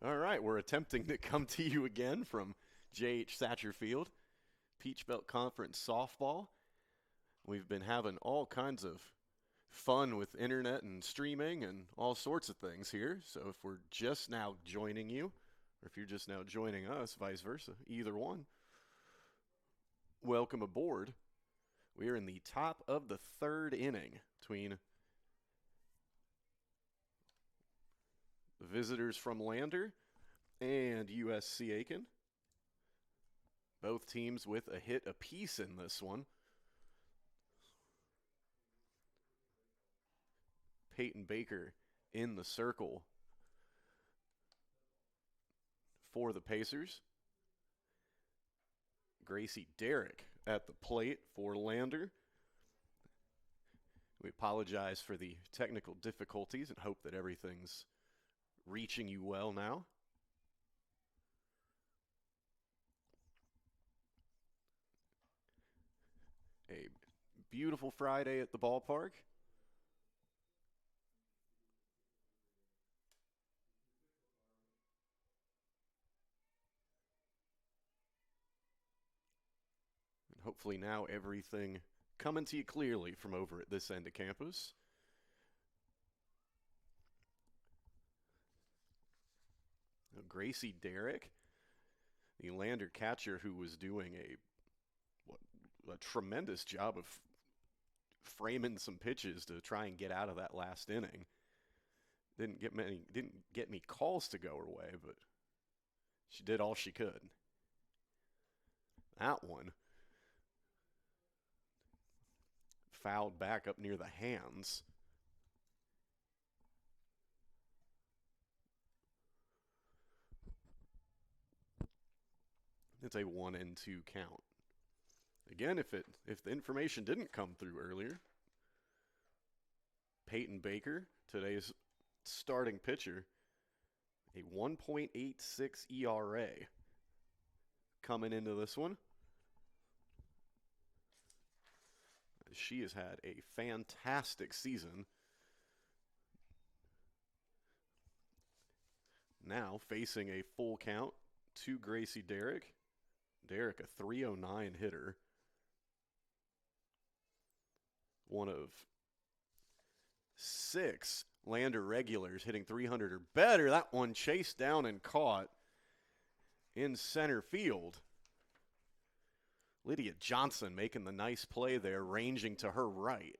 All right, we're attempting to come to you again from J.H. Satcherfield, Peach Belt Conference softball. We've been having all kinds of fun with internet and streaming and all sorts of things here. So if we're just now joining you, or if you're just now joining us, vice versa, either one, welcome aboard. We are in the top of the third inning between the visitors from Lander and USC Aiken. Both teams with a hit apiece in this one. Peyton Baker in the circle for the Pacers. Gracie Derrick at the plate for Lander. We apologize for the technical difficulties and hope that everything's reaching you well now. A beautiful Friday at the ballpark. And hopefully now everything coming to you clearly from over at this end of campus. Now, Gracie Derrick, the Lander catcher who was doing a tremendous job of framing some pitches to try and get out of that last inning. Didn't get me calls to go her way, but she did all she could. That one fouled back up near the hands. It's a 1-2 count. Again, if the information didn't come through earlier, Peyton Baker, today's starting pitcher, a 1.86 ERA coming into this one. She has had a fantastic season. Now facing a full count to Gracie Derrick. Derrick, a 309 hitter. One of 6 Lander regulars hitting 300 or better. That one chased down and caught in center field. Lydia Johnson making the nice play there, ranging to her right.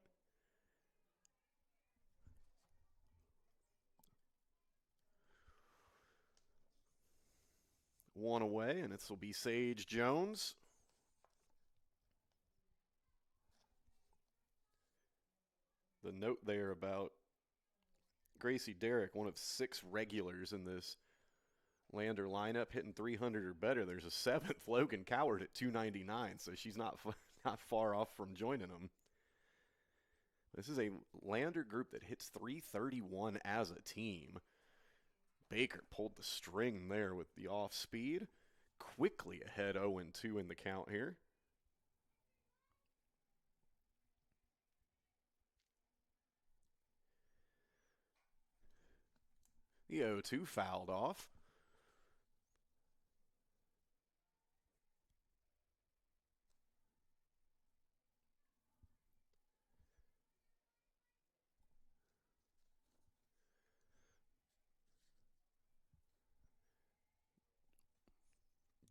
One away, and this will be Sage Jones. The note there about Gracie Derrick, one of 6 regulars in this Lander lineup, hitting 300 or better. There's a 7th, Logan Coward, at 299, so she's not far off from joining them. This is a Lander group that hits 331 as a team. Baker pulled the string there with the off speed. Quickly ahead 0-2 in the count here. The 0-2 fouled off.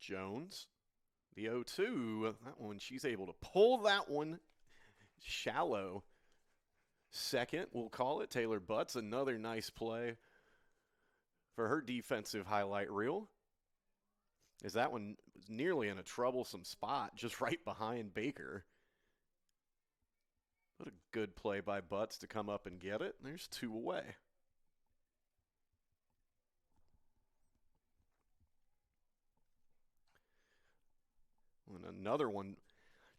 Jones, the 0-2, that one, she's able to pull that one shallow. Second, we'll call it. Taylor Butts, another nice play for her defensive highlight reel. As that one was nearly in a troublesome spot, just right behind Baker. What a good play by Butts to come up and get it. There's 2 away. And another one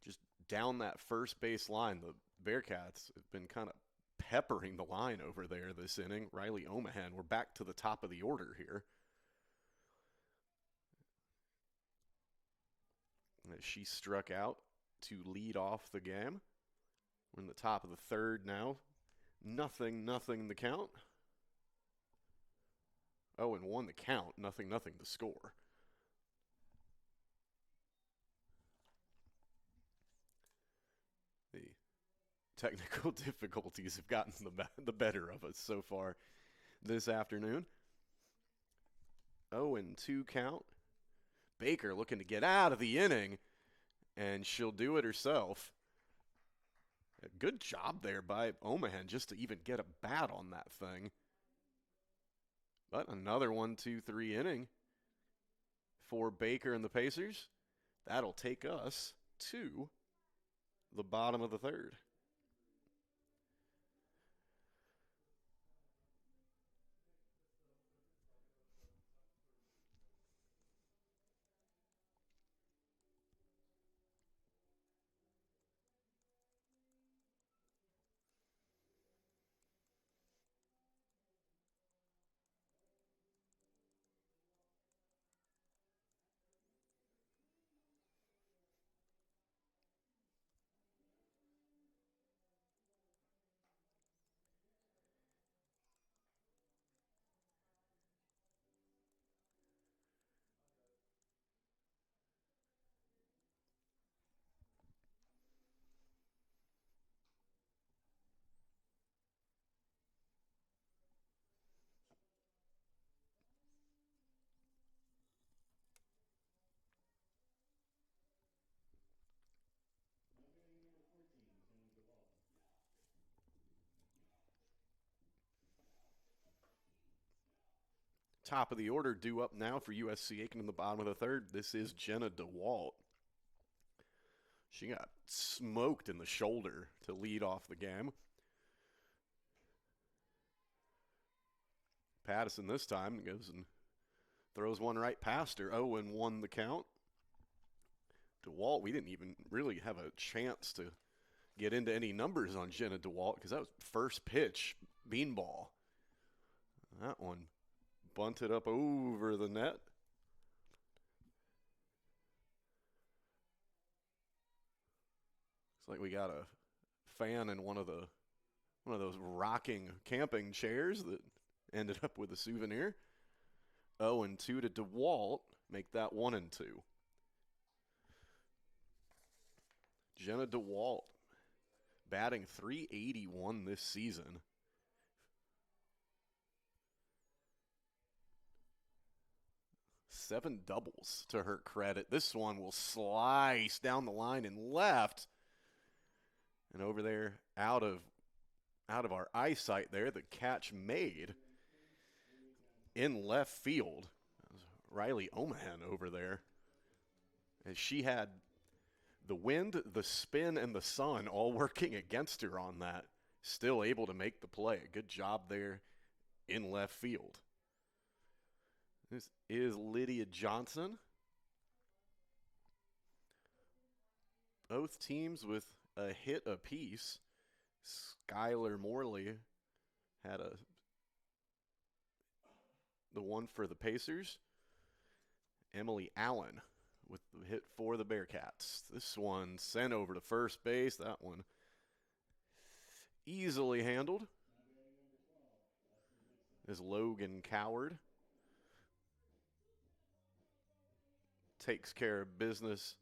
just down that first base line. The Bearcats have been kind of peppering the line over there this inning. Riley Omahan, we're back to the top of the order here. As she struck out to lead off the game. We're in the top of the third now. Nothing the count. 0-1 the count. Nothing to score. The technical difficulties have gotten the better of us so far this afternoon. 0-2 count. Baker looking to get out of the inning, and she'll do it herself. A good job there by Omahan just to even get a bat on that thing. But another 1-2-3 inning for Baker and the Pacers. That'll take us to the bottom of the third. Top of the order due up now for USC Aiken in the bottom of the third. This is Jenna DeWalt. She got smoked in the shoulder to lead off the game. Pattison this time goes and throws one right past her. 0-1 the count. DeWalt, we didn't even really have a chance to get into any numbers on Jenna DeWalt because that was first pitch, beanball. That one bunted up over the net. It's like we got a fan in one of those rocking camping chairs that ended up with a souvenir. 0-2 to DeWalt, make that 1-2. Jenna DeWalt batting .381 this season. Seven doubles to her credit. This one will slice down the line and left. And over there, out of our eyesight there, the catch made in left field. Riley Omahan over there. And she had the wind, the spin, and the sun all working against her on that. Still able to make the play. Good job there in left field. This is Lydia Johnson. Both teams with a hit apiece. Skylar Morley had the one for the Pacers. Emily Allen with the hit for the Bearcats. This one sent over to first base. That one easily handled. Is Logan Coward. Takes care of business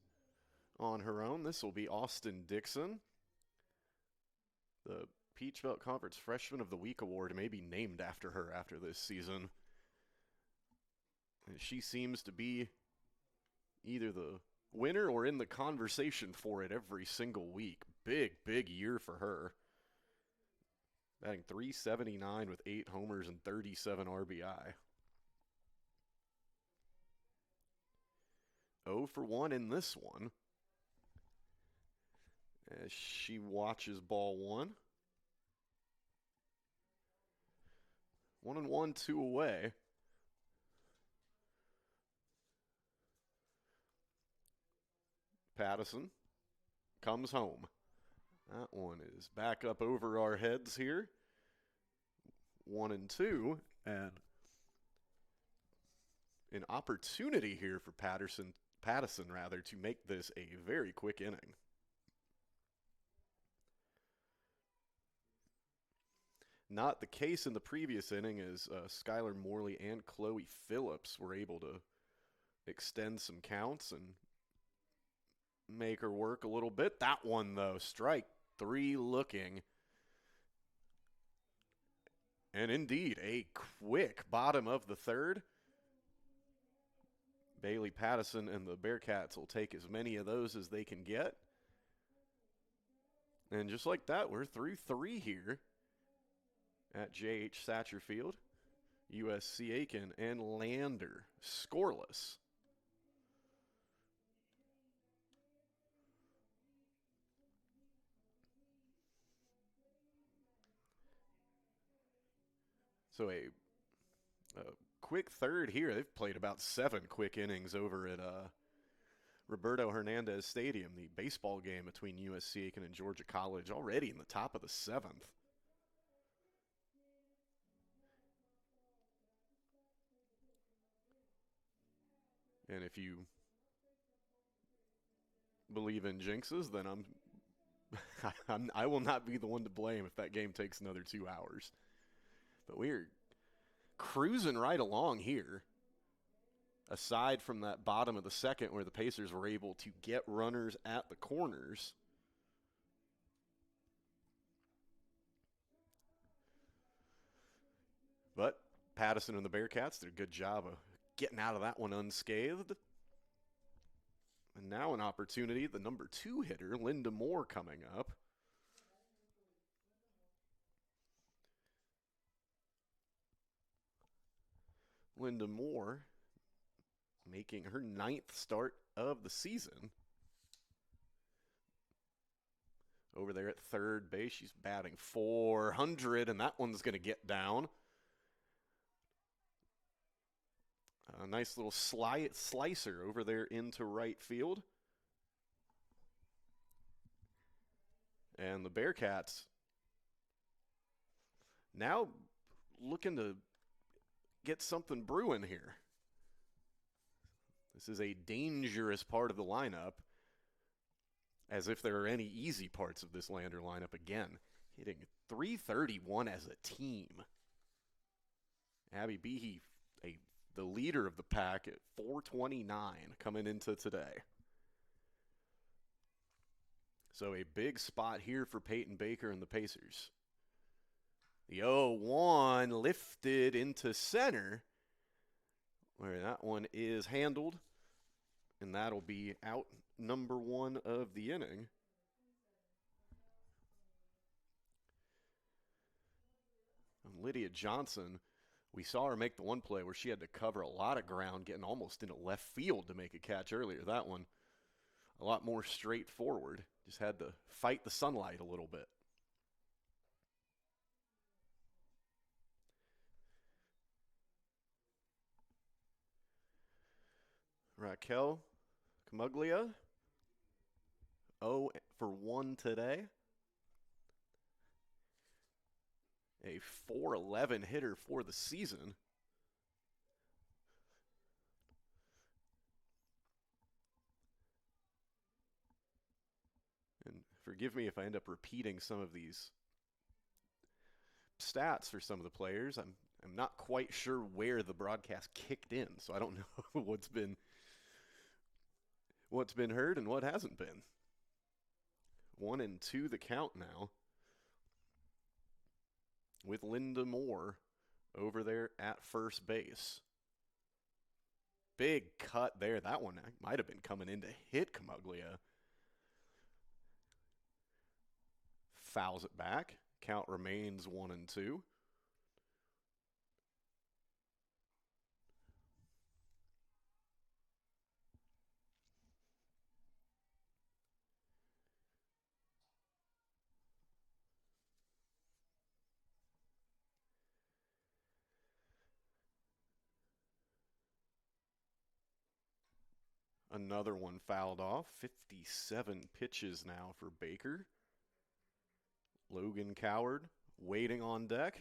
on her own. This will be Austin Dixon. The Peach Belt Conference Freshman of the Week award may be named after her after this season. And she seems to be either the winner or in the conversation for it every single week. Big year for her. Batting .379 with 8 homers and 37 RBI. 0-1 in this one. As she watches ball one. 1-1, 2 away. Pattison comes home. That one is back up over our heads here. 1-2, and an opportunity here for Pattison to make this a very quick inning. Not the case in the previous inning, as Skylar Morley and Chloe Phillips were able to extend some counts and make her work a little bit. That one, though, strike three looking. And indeed, a quick bottom of the third. Bailey Pattison and the Bearcats will take as many of those as they can get. And just like that, we're through three here at J.H. Satcherfield. USC Aiken and Lander scoreless. So a quick third here. They've played about 7 quick innings over at Roberto Hernandez Stadium, the baseball game between USC Aiken and Georgia College, already in the top of the 7th. And if you believe in jinxes, then I will not be the one to blame if that game takes another 2 hours. But we're cruising right along here. Aside from that bottom of the second where the Pacers were able to get runners at the corners. But Pattison and the Bearcats did a good job of getting out of that one unscathed. And now an opportunity, the number 2 hitter, Linda Moore, coming up. Linda Moore making her 9th start of the season. Over there at third base, she's batting .400, and that one's going to get down. A nice little slicer over there into right field. And the Bearcats now looking to get something brewing here. This is a dangerous part of the lineup, as if there are any easy parts of this Lander lineup. Again, hitting .331 as a team. Abby Behe, the leader of the pack, at .429 coming into today. So a big spot here for Peyton Baker and the Pacers. The 0-1 lifted into center, where that one is handled, and that'll be out number 1 of the inning. And Lydia Johnson, we saw her make the one play where she had to cover a lot of ground, getting almost into left field to make a catch earlier. That one, a lot more straightforward. Just had to fight the sunlight a little bit. Raquel Camuglia, 0 for 1 today. A .411 hitter for the season. And forgive me if I end up repeating some of these stats for some of the players. I'm not quite sure where the broadcast kicked in, so I don't know what's been heard and what hasn't been. 1-2 the count now, with Linda Moore over there at first base. Big cut there. That one might have been coming in to hit Camuglia. Fouls it back. Count remains 1-2. Another one fouled off. 57 pitches now for Baker. Logan Coward waiting on deck.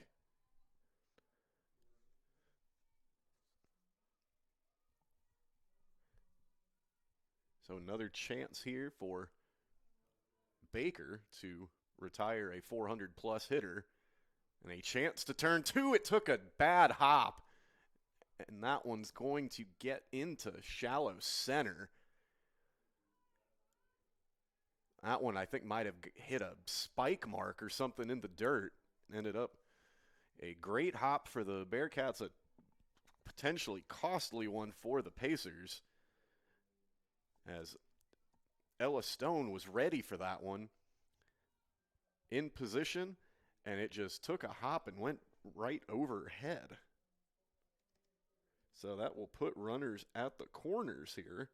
So another chance here for Baker to retire a 400-plus hitter And a chance to turn two. It took a bad hop. And that one's going to get into shallow center. That one, I think, might have hit a spike mark or something in the dirt. Ended up a great hop for the Bearcats, a potentially costly one for the Pacers, as Ella Stone was ready for that one, in position, and it just took a hop and went right overhead. So that will put runners at the corners here.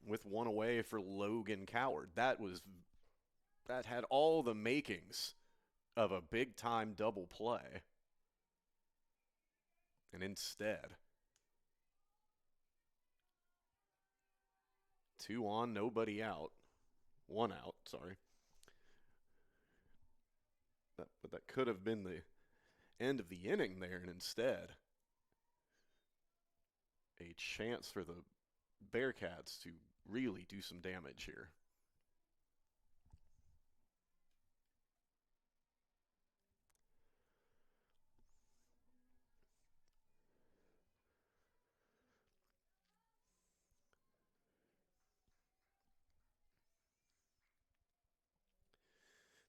With one away for Logan Coward. That had all the makings of a big-time double play. And instead, 2 on, nobody out. 1 out, sorry. But that could have been the end of the inning there, and instead, a chance for the Bearcats to really do some damage here.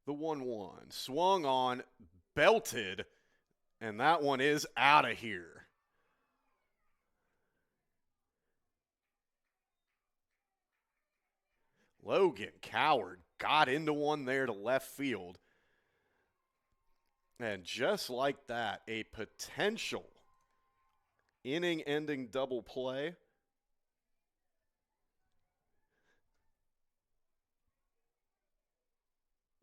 The 1-1 swung on, belted, and that one is out of here. Logan Coward got into one there to left field. And just like that, a potential inning-ending double play.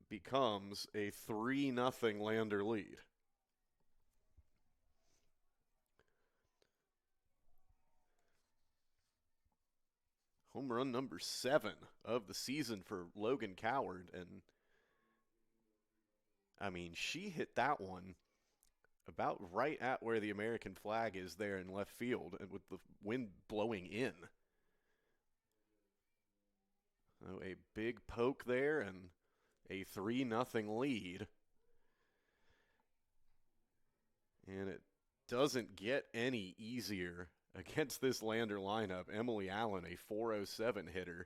Becomes a 3-0 Lander lead. Home run number 7 of the season for Logan Coward. And, I mean, she hit that one about right at where the American flag is there in left field, and with the wind blowing in. So a big poke there and a 3-0 lead. And it doesn't get any easier against this Lander lineup. Emily Allen, a 407 hitter,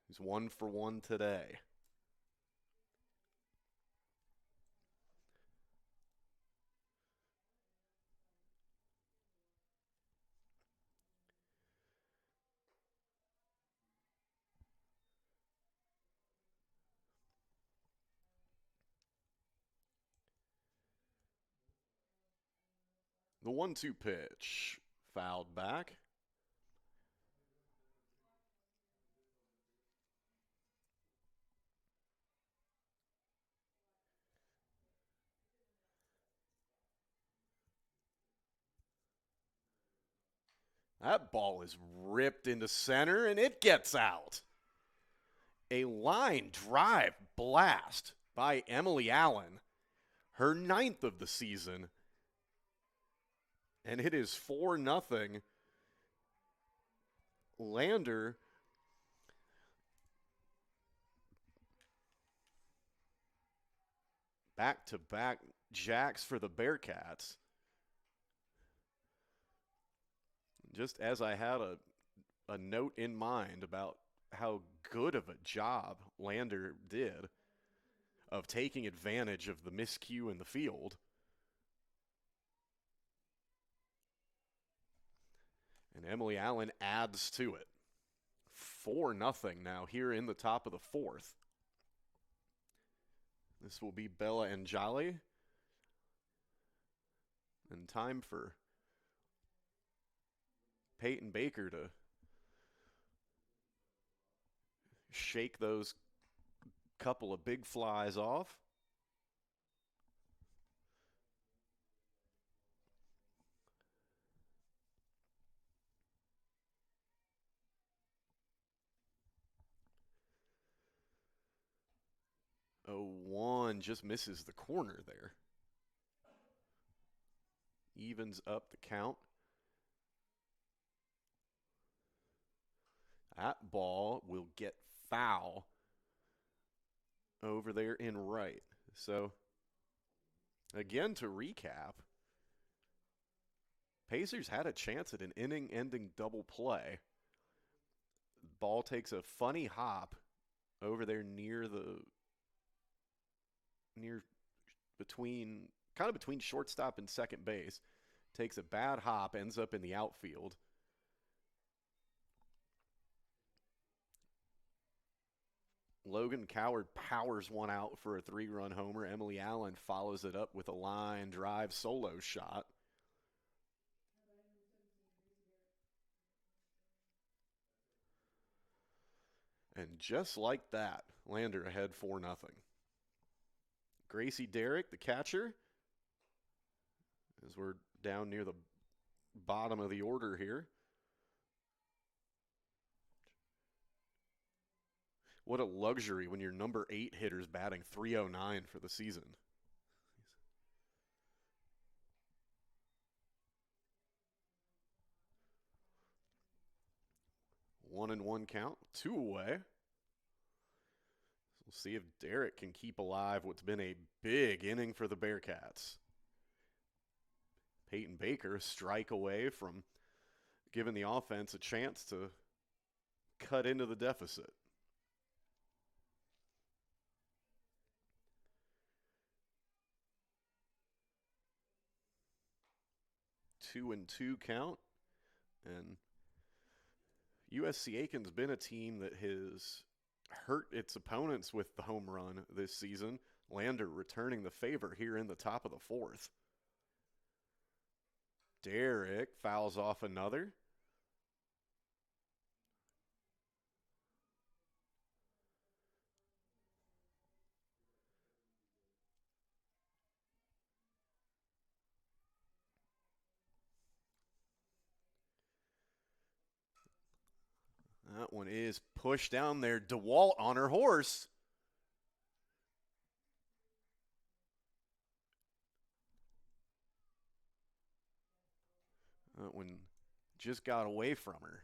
who's 1 for 1 today. The 1-2 pitch, fouled back. That ball is ripped into center, and it gets out. A line drive blast by Emily Allen, her 9th of the season. And it is 4-0. Lander back-to-back jacks for the Bearcats. Just as I had a note in mind about how good of a job Lander did of taking advantage of the miscue in the field. And Emily Allen adds to it. 4-0 now here in the top of the 4th. This will be Bella Anjali. And time for Peyton Baker to shake those couple of big flies off. Oh, 1 just misses the corner there. Evens up the count. That ball will get foul over there in right. So, again, to recap, Pacers had a chance at an inning-ending double play. Ball takes a funny hop over there near between kind of between shortstop and second base. Takes a bad hop, ends up in the outfield. Logan Coward powers one out for a 3-run homer. Emily Allen follows it up with a line drive solo shot. And just like that, Lander ahead 4-0. Gracie Derrick, the catcher, as we're down near the bottom of the order here. What a luxury when your number 8 hitter's batting .309 for the season. 1-1 count, 2 away. We'll see if Derrick can keep alive what's been a big inning for the Bearcats. Peyton Baker a strike away from giving the offense a chance to cut into the deficit. 2-2 count. And USC Aiken's been a team that has hurt its opponents with the home run this season. Lander returning the favor here in the top of the 4th. Derrick fouls off another. That one is pushed down there. DeWalt on her horse. That one just got away from her.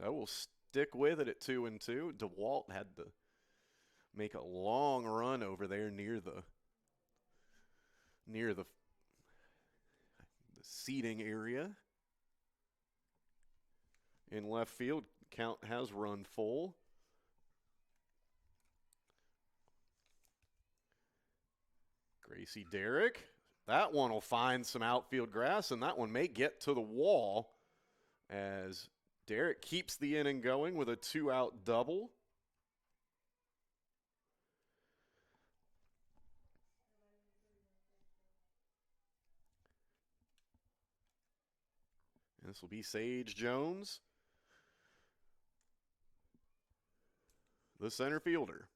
So we'll stick with it at 2-2. DeWalt had to make a long run over there near the seating area. In left field, count has run full. Gracie Derrick. That one will find some outfield grass, and that one may get to the wall as Derrick keeps the inning going with a 2-out double. And this will be Sage Jones, the center fielder.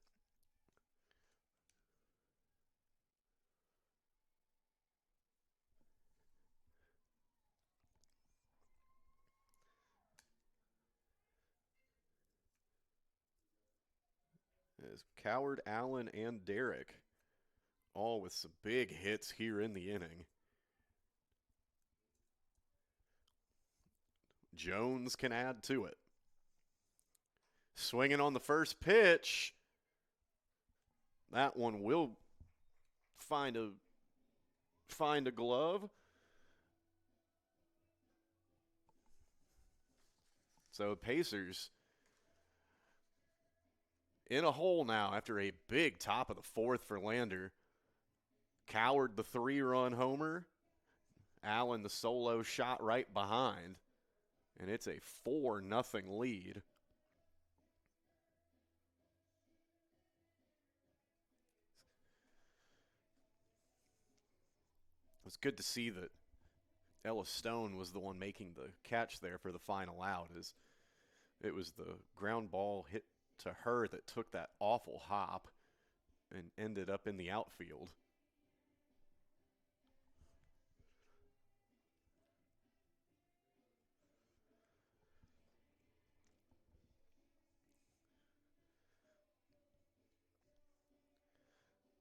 As Coward, Allen, and Derrick, all with some big hits here in the inning. Jones can add to it. Swinging on the first pitch. That one will find a glove. So Pacers in a hole now after a big top of the 4th for Lander. Coward the 3-run homer. Allen the solo shot right behind. And it's a 4-0 lead. It was good to see that Ella Stone was the one making the catch there for the final out, as it was the ground ball hit to her that took that awful hop and ended up in the outfield.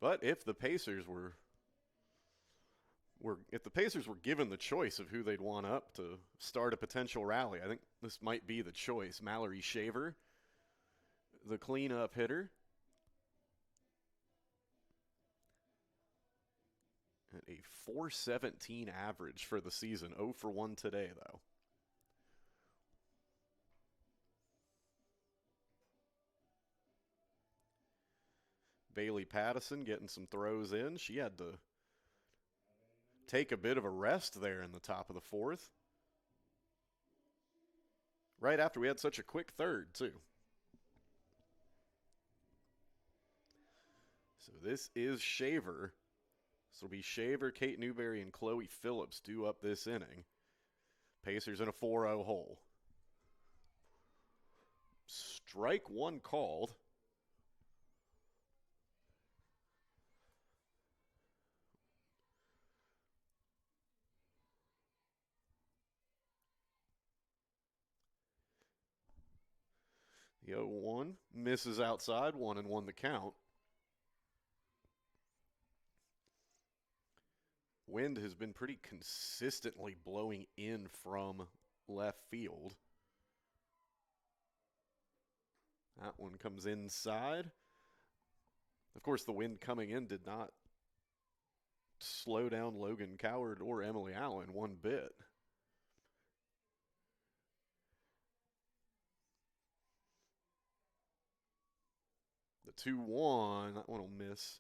But if the Pacers were given the choice of who they'd want up to start a potential rally, I think this might be the choice. Mallory Shaver the cleanup hitter. At a 417 average for the season. 0 for 1 today, though. Bailey Pattison getting some throws in. She had to take a bit of a rest there in the top of the fourth. Right after we had such a quick third, too. So this is Shaver. This will be Shaver, Kate Newberry, and Chloe Phillips due up this inning. Pacers in a 4-0 hole. Strike one called. The 0-1 misses outside, 1-1 the count. Wind has been pretty consistently blowing in from left field. That one comes inside. Of course, the wind coming in did not slow down Logan Coward or Emily Allen one bit. The 2-1, that one will miss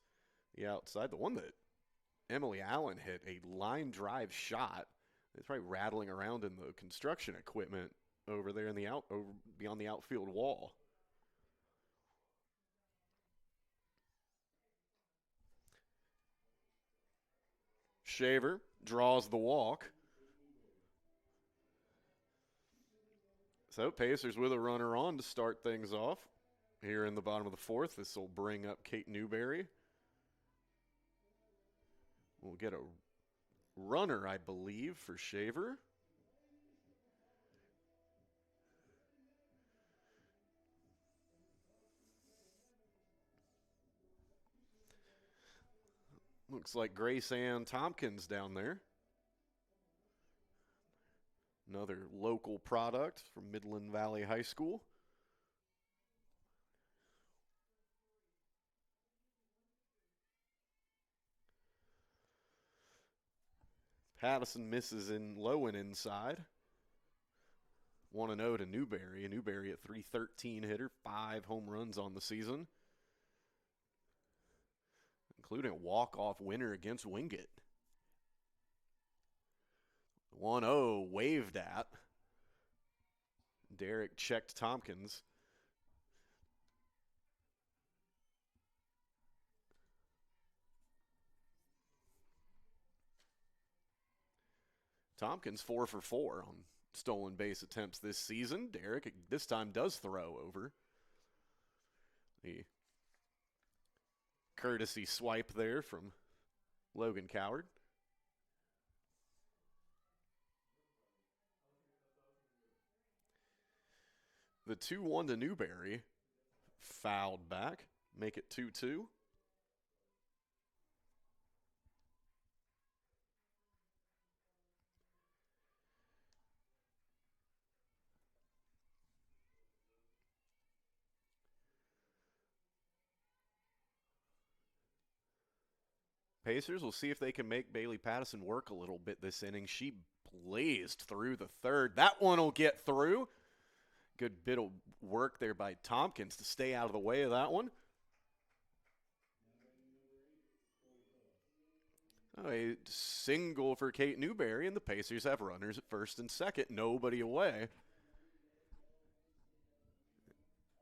the outside. The one that Emily Allen hit, a line drive shot. It's probably rattling around in the construction equipment over there in the over beyond the outfield wall. Shaver draws the walk. So Pacers with a runner on to start things off. Here in the bottom of the fourth, this will bring up Kate Newberry. We'll get a runner, I believe, for Shaver. Looks like Grace Ann Tompkins down there. Another local product from Midland Valley High School. Pattison misses in low and inside. 1-0 to Newberry. Newberry at .313 hitter, 5 home runs on the season, including a walk-off winner against Wingate. 1-0 waved at. Derek checked Tompkins. Tompkins 4 for 4 on stolen base attempts this season. Derek this time does throw over. The courtesy swipe there from Logan Coward. The 2-1 to Newberry. Fouled back. Make it 2-2. Pacers will see if they can make Bailey Pattison work a little bit this inning. She blazed through the third. That one will get through. Good bit of work there by Tompkins to stay out of the way of that one. A single for Kate Newberry, and the Pacers have runners at first and second. Nobody away.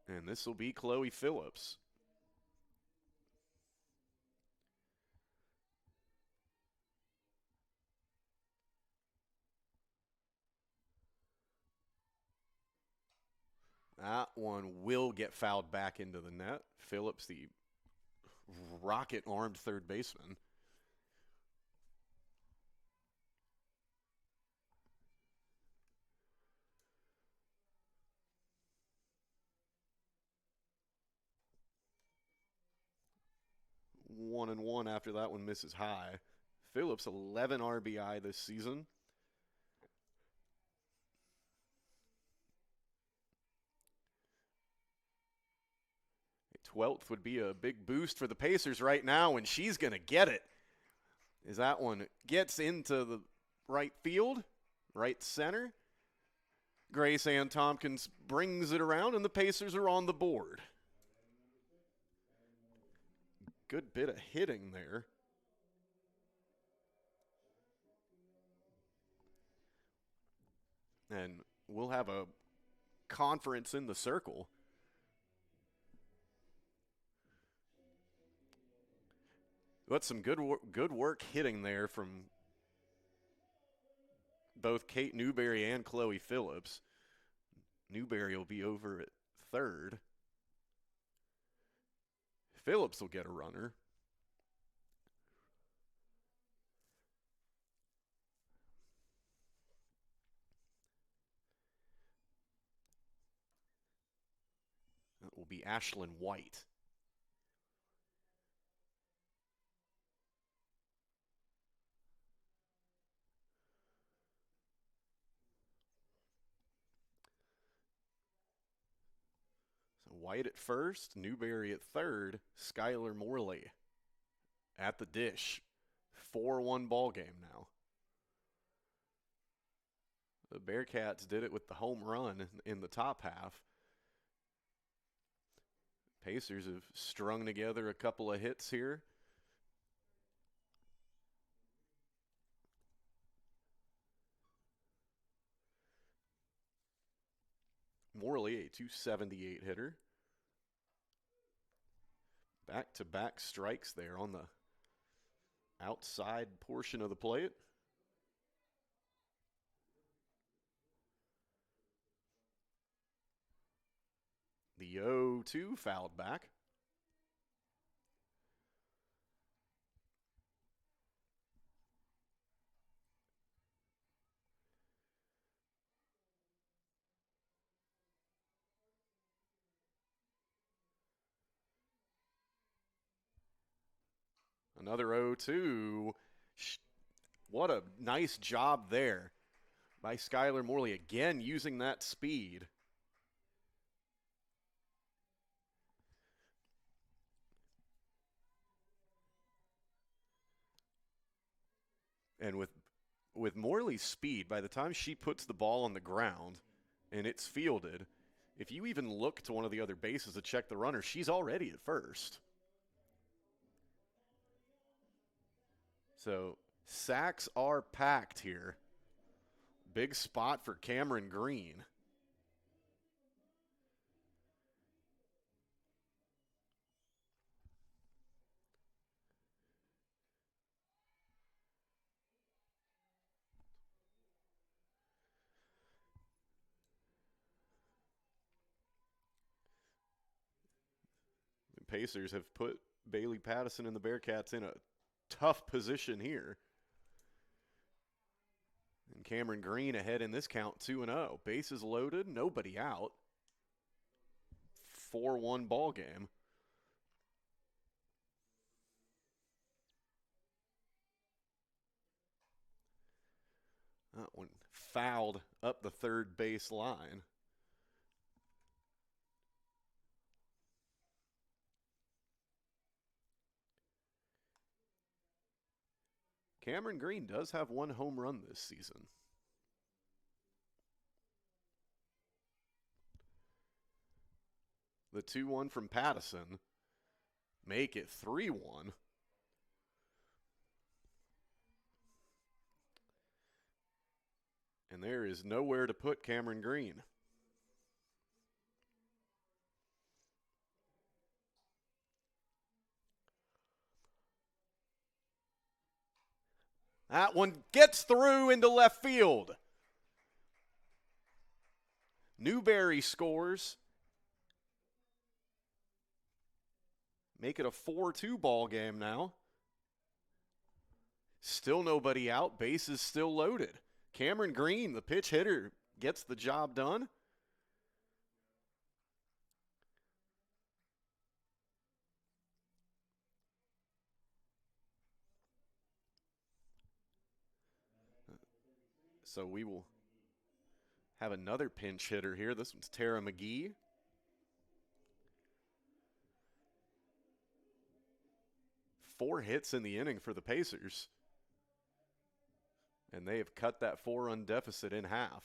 And this will be Chloe Phillips. That one will get fouled back into the net. Phillips, the rocket-armed third baseman. One and one after that one misses high. Phillips, 11 RBI this season. 12th would be a big boost for the Pacers right now, and she's going to get it. As that one gets into the right field, right center. Grace Ann Tompkins brings it around, and the Pacers are on the board. Good bit of hitting there. And we'll have a conference in the circle. But some good work hitting there from both Kate Newberry and Chloe Phillips. Newberry will be over at third. Phillips will get a runner. That will be Ashlyn White. So White at first, Newberry at third, Skylar Morley at the dish. 4-1 ball game now. The Bearcats did it with the home run in the top half. Pacers have strung together a couple of hits here. Morley, a .278 hitter. Back-to-back strikes there on the outside portion of the plate. The 0-2 fouled back. Another 0-2. What a nice job there by Skylar Morley, again using that speed. And with Morley's speed, by the time she puts the ball on the ground and it's fielded, if you even look to one of the other bases to check the runner, she's already at first. So sacks are packed here. Big spot for Cameron Green. The Pacers have put Bailey Pattison and the Bearcats in a tough position here. And Cameron Green ahead in this count 2-0. Bases loaded, nobody out. 4-1 ball game. That one fouled up the third base line. Cameron Green does have one home run this season. The 2-1 from Pattison make it 3-1. And there is nowhere to put Cameron Green. That one gets through into left field. Newberry scores. Make it a 4-2 ball game now. Still nobody out. Bases still loaded. Cameron Green, the pitch hitter, gets the job done. So we will have another pinch hitter here. This one's Tara McGee. 4 hits in the inning for the Pacers, and they have cut that 4-run deficit in half.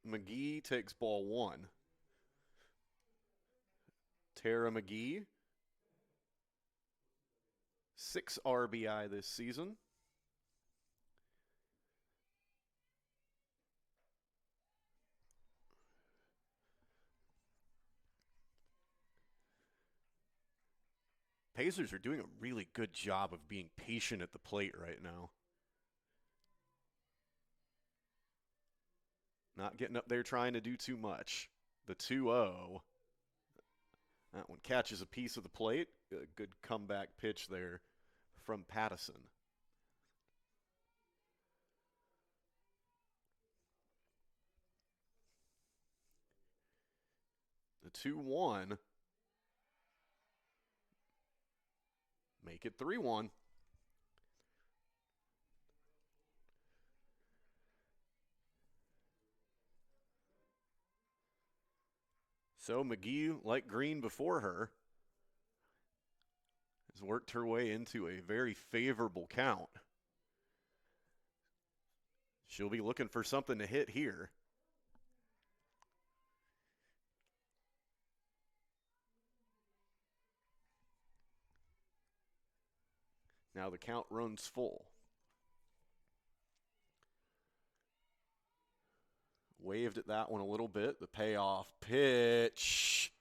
McGee takes ball 1. Tara McGee, 6 RBI this season. Pacers are doing a really good job of being patient at the plate right now. Not getting up there trying to do too much. The 2-0. That one catches a piece of the plate. A good comeback pitch there from Pattison. The 2-1. Make it 3-1. So McGee, like Green before her, has worked her way into a very favorable count. She'll be looking for something to hit here. Now the count runs full. Waved at that one a little bit. The payoff pitch.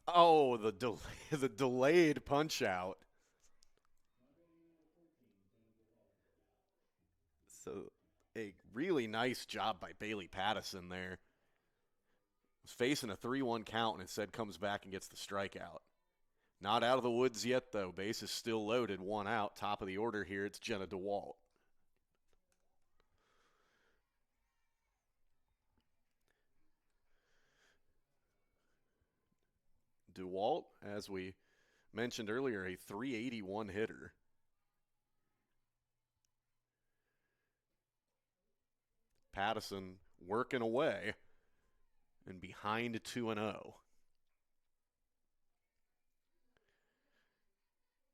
Oh, the delayed punch out. So a really nice job by Bailey Pattison there. Was facing a 3-1 count and instead comes back and gets the strikeout. Not out of the woods yet, though. Base is still loaded. 1 out. Top of the order here. It's Jenna DeWalt. DeWalt, as we mentioned earlier, a 381 hitter. Pattison working away and behind 2-0.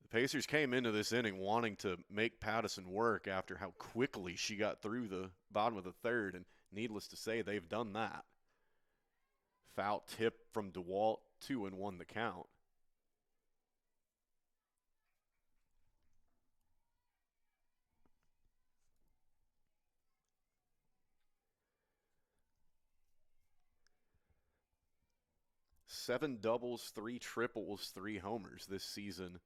The Pacers came into this inning wanting to make Pattison work after how quickly she got through the bottom of the third, and needless to say, they've done that. Foul tip from DeWalt, 2-1 the count. Seven doubles, 3 triples, 3 homers this season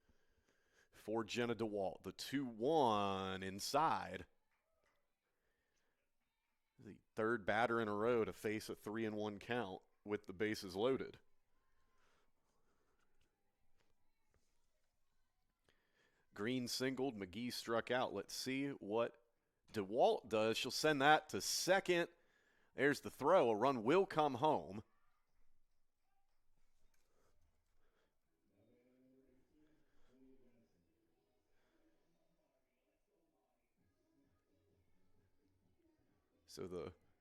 for Jenna DeWalt. The 2-1 inside. The third batter in a row to face a 3-1 count with the bases loaded. Green singled, McGee struck out. Let's see what DeWalt does. She'll send that to second. There's the throw. A run will come home. So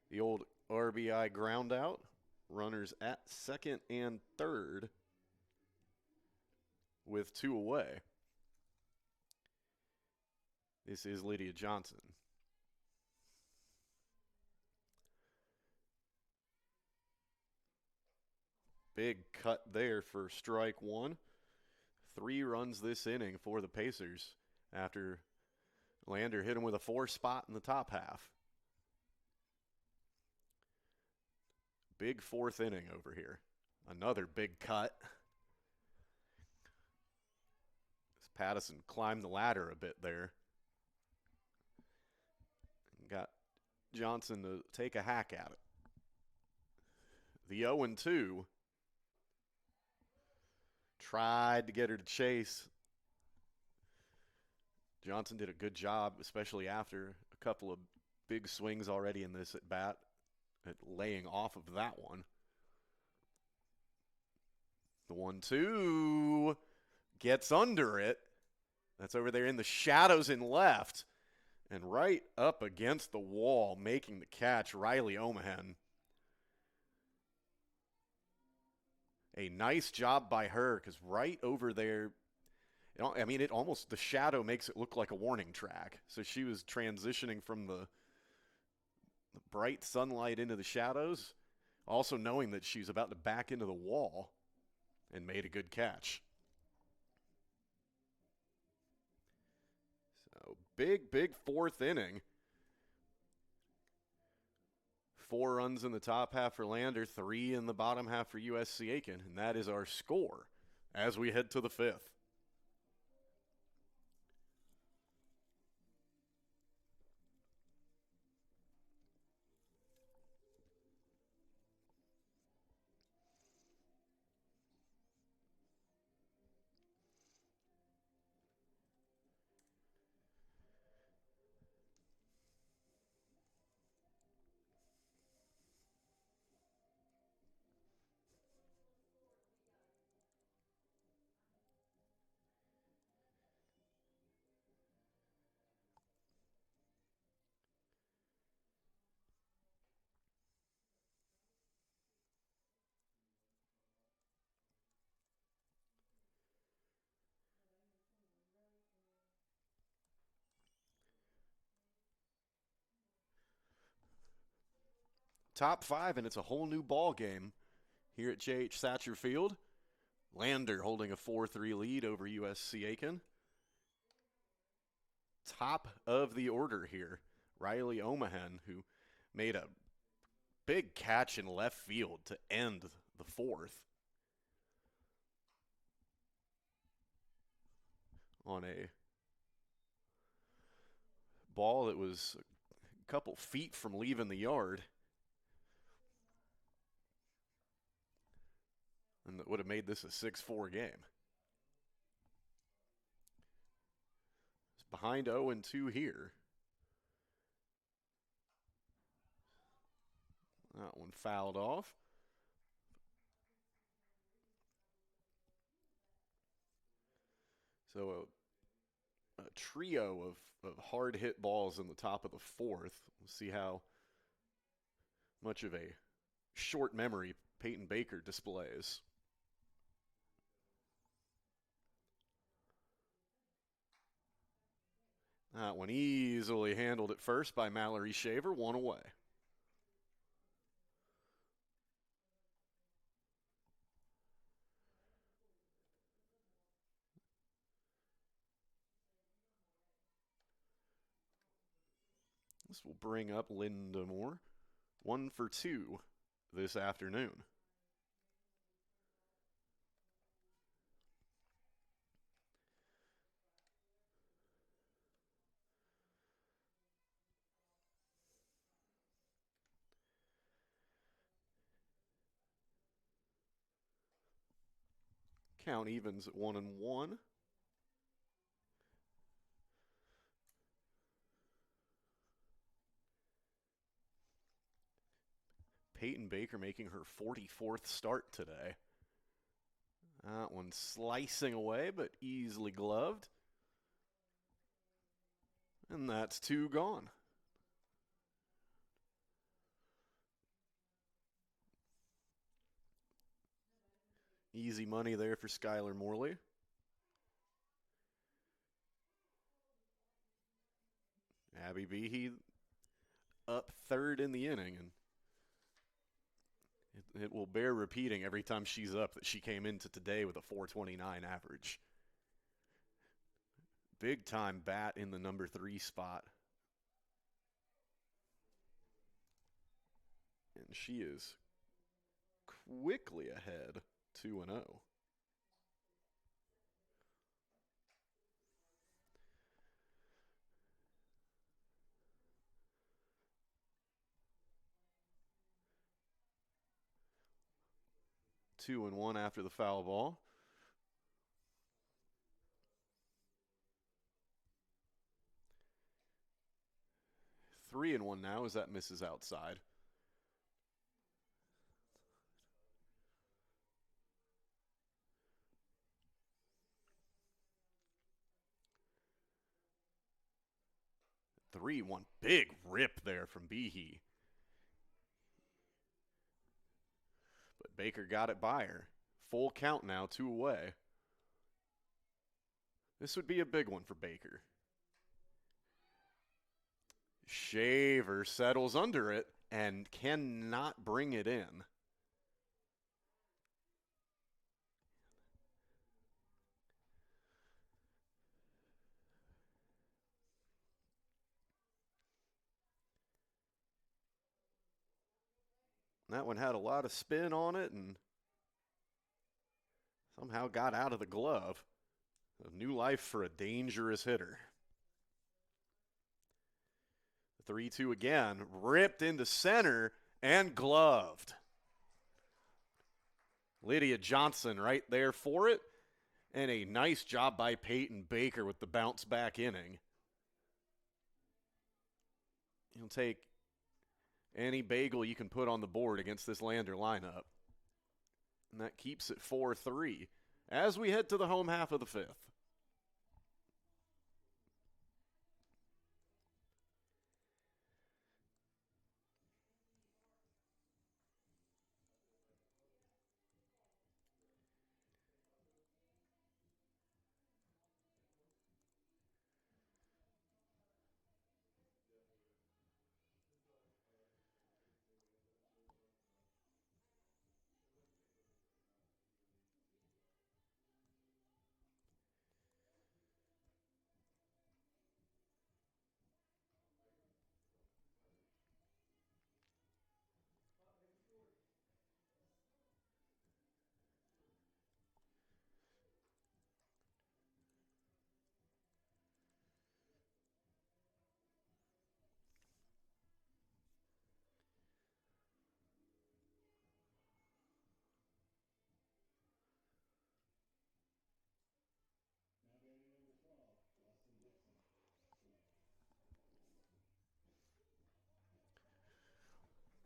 the old RBI ground out. Runners at second and third with 2 away. This is Lydia Johnson. Big cut there for strike 1. 3 runs this inning for the Pacers after Lander hit him with a 4 spot in the top half. Big 4th inning over here. Another big cut. Pattison climbed the ladder a bit there. Got Johnson to take a hack at it. The 0-2. Tried to get her to chase. Johnson did a good job, especially after a couple of big swings already in this at bat, at laying off of that one. The 1-2 gets under it. That's over there in the shadows in left. And right up against the wall, making the catch, Riley Omahen. A nice job by her, because right over there, I mean, it almost, the shadow makes it look like a warning track. So she was transitioning from the bright sunlight into the shadows, also knowing that she's about to back into the wall, and made a good catch. So big fourth inning. 4 runs in the top half for Lander, 3 in the bottom half for USC Aiken, and that is our score as we head to the 5th. Top 5, and it's a whole new ball game here at J.H. Satcher Field. Lander holding a 4-3 lead over USC Aiken. Top of the order here, Riley Omahen, who made a big catch in left field to end the 4th on a ball that was a couple feet from leaving the yard, and that would have made this a 6-4 game. It's behind 0-2 here. That one fouled off. So a trio of hard hit balls in the top of the 4th. We'll see how much of a short memory Peyton Baker displays. That one easily handled at first by Mallory Shaver, 1 away. This will bring up Linda Moore, 1 for 2 this afternoon. Count evens at 1-1. Peyton Baker making her 44th start today. That one slicing away, but easily gloved. And that's 2 gone. Easy money there for Skylar Morley. Abby Behe up 3rd in the inning, and it will bear repeating every time she's up that she came into today with a 429 average. Big time bat in the number 3 spot. And she is quickly ahead, 2-0. Two and one after the foul ball. 3-1 now as that misses outside. Three, one big rip there from Behe. But Baker got it by her. Full count now, 2 away. This would be a big one for Baker. Shaver settles under it and cannot bring it in. That one had a lot of spin on it and somehow got out of the glove. A new life for a dangerous hitter. 3-2 again, ripped into center and gloved. Lydia Johnson right there for it, and a nice job by Peyton Baker with the bounce back inning. He'll take any bagel you can put on the board against this Lander lineup. And that keeps it 4-3 as we head to the home half of the fifth.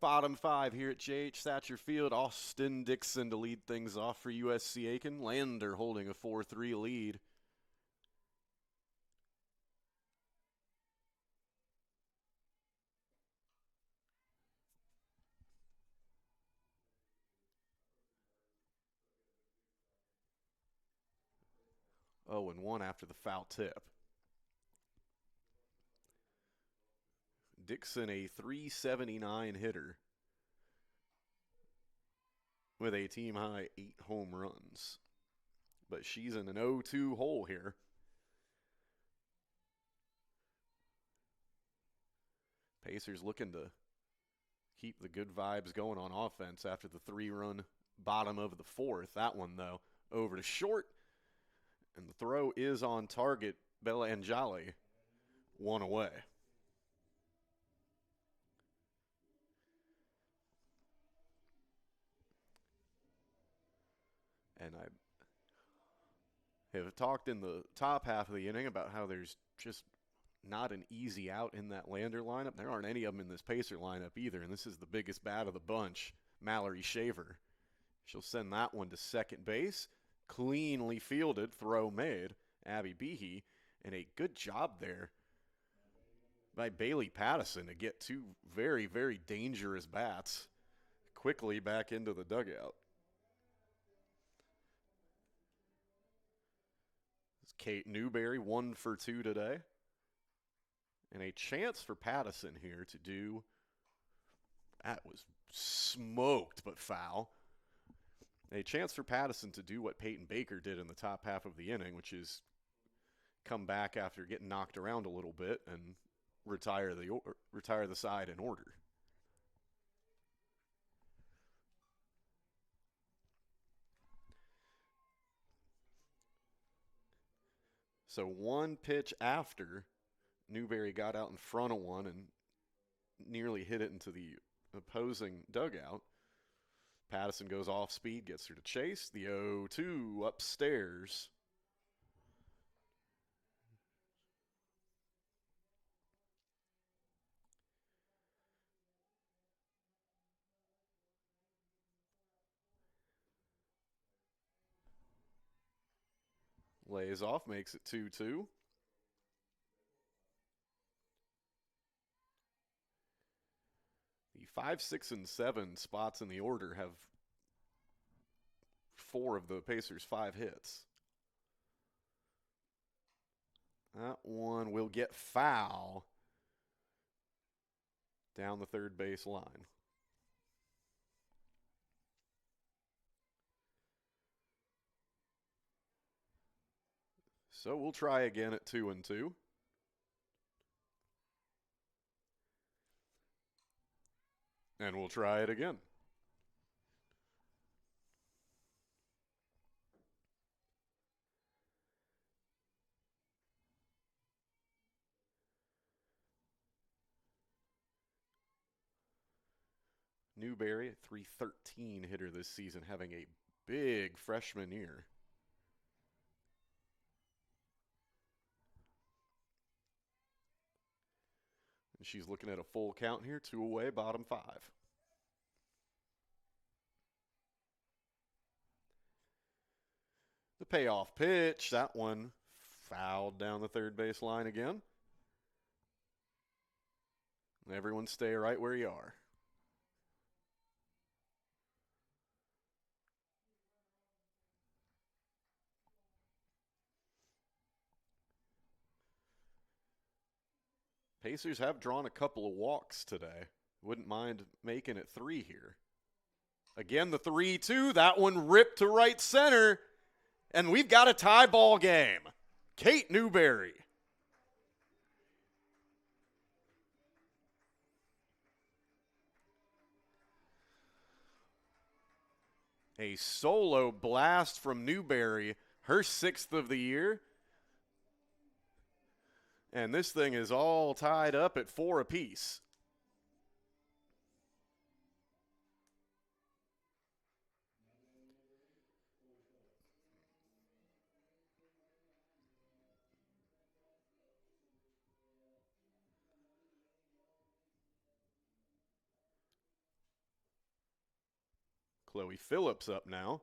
Bottom five here at J.H. Thatcher Field. Austin Dixon to lead things off for USC Aiken. Lander holding a 4-3 lead. Oh, and 1 after the foul tip. Dixon, a 379 hitter with a team high 8 home runs. But she's in an 0-2 hole here. Pacers looking to keep the good vibes going on offense after the 3-run bottom of the fourth. That one, though, over to short. And the throw is on target. Bella Anjali, 1 away. And I have talked in the top half of the inning about how there's just not an easy out in that Lander lineup. There aren't any of them in this Pacer lineup either, and this is the biggest bat of the bunch, Mallory Shaver. She'll send that one to second base. Cleanly fielded, throw made, Abby Behe, and a good job there by Bailey Pattison to get 2 very, very dangerous bats quickly back into the dugout. Kate Newberry, 1 for 2 today. And a chance for Pattison here to do, that was smoked but foul. A chance for Pattison to do what Peyton Baker did in the top half of the inning, which is come back after getting knocked around a little bit and retire the side in order. So 1 pitch after, Newberry got out in front of one and nearly hit it into the opposing dugout. Pattison goes off speed, gets her to chase. The 0-2 upstairs. Lays off, makes it 2-2. The 5, 6, and 7 spots in the order have 4 of the Pacers' 5 hits. That one will get foul down the third base line. So we'll try again at 2-2. And we'll try it again. Newberry, a .313 hitter this season, having a big freshman year. And she's looking at a full count here, 2 away, bottom 5. The payoff pitch, that one fouled down the third base line again. Everyone stay right where you are. Pacers have drawn a couple of walks today. Wouldn't mind making it 3 here. Again, the 3-2. That one ripped to right center. And we've got a tie ball game. Kate Newberry. A solo blast from Newberry, her 6th of the year. And this thing is all tied up at 4 apiece. Chloe Phillips up now.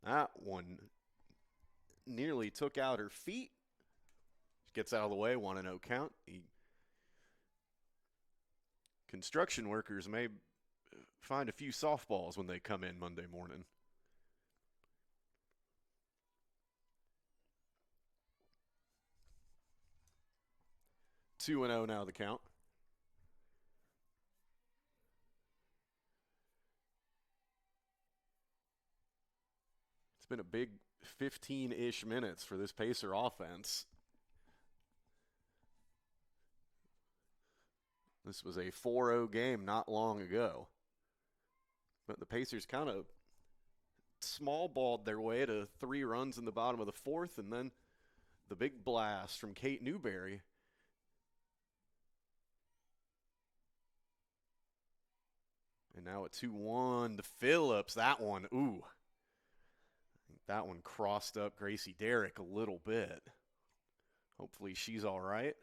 That one nearly took out her feet. Gets out of the way, 1-0 count. The construction workers may find a few softballs when they come in Monday morning. 2-0 now the count. It's been a big 15-ish minutes for this Pacer offense. This was a 4-0 game not long ago. But the Pacers kind of small balled their way to 3 runs in the bottom of the 4th, and then the big blast from Kate Newberry. And now a 2-1 to Phillips. That one, ooh. That one crossed up Gracie Derrick a little bit. Hopefully she's all right.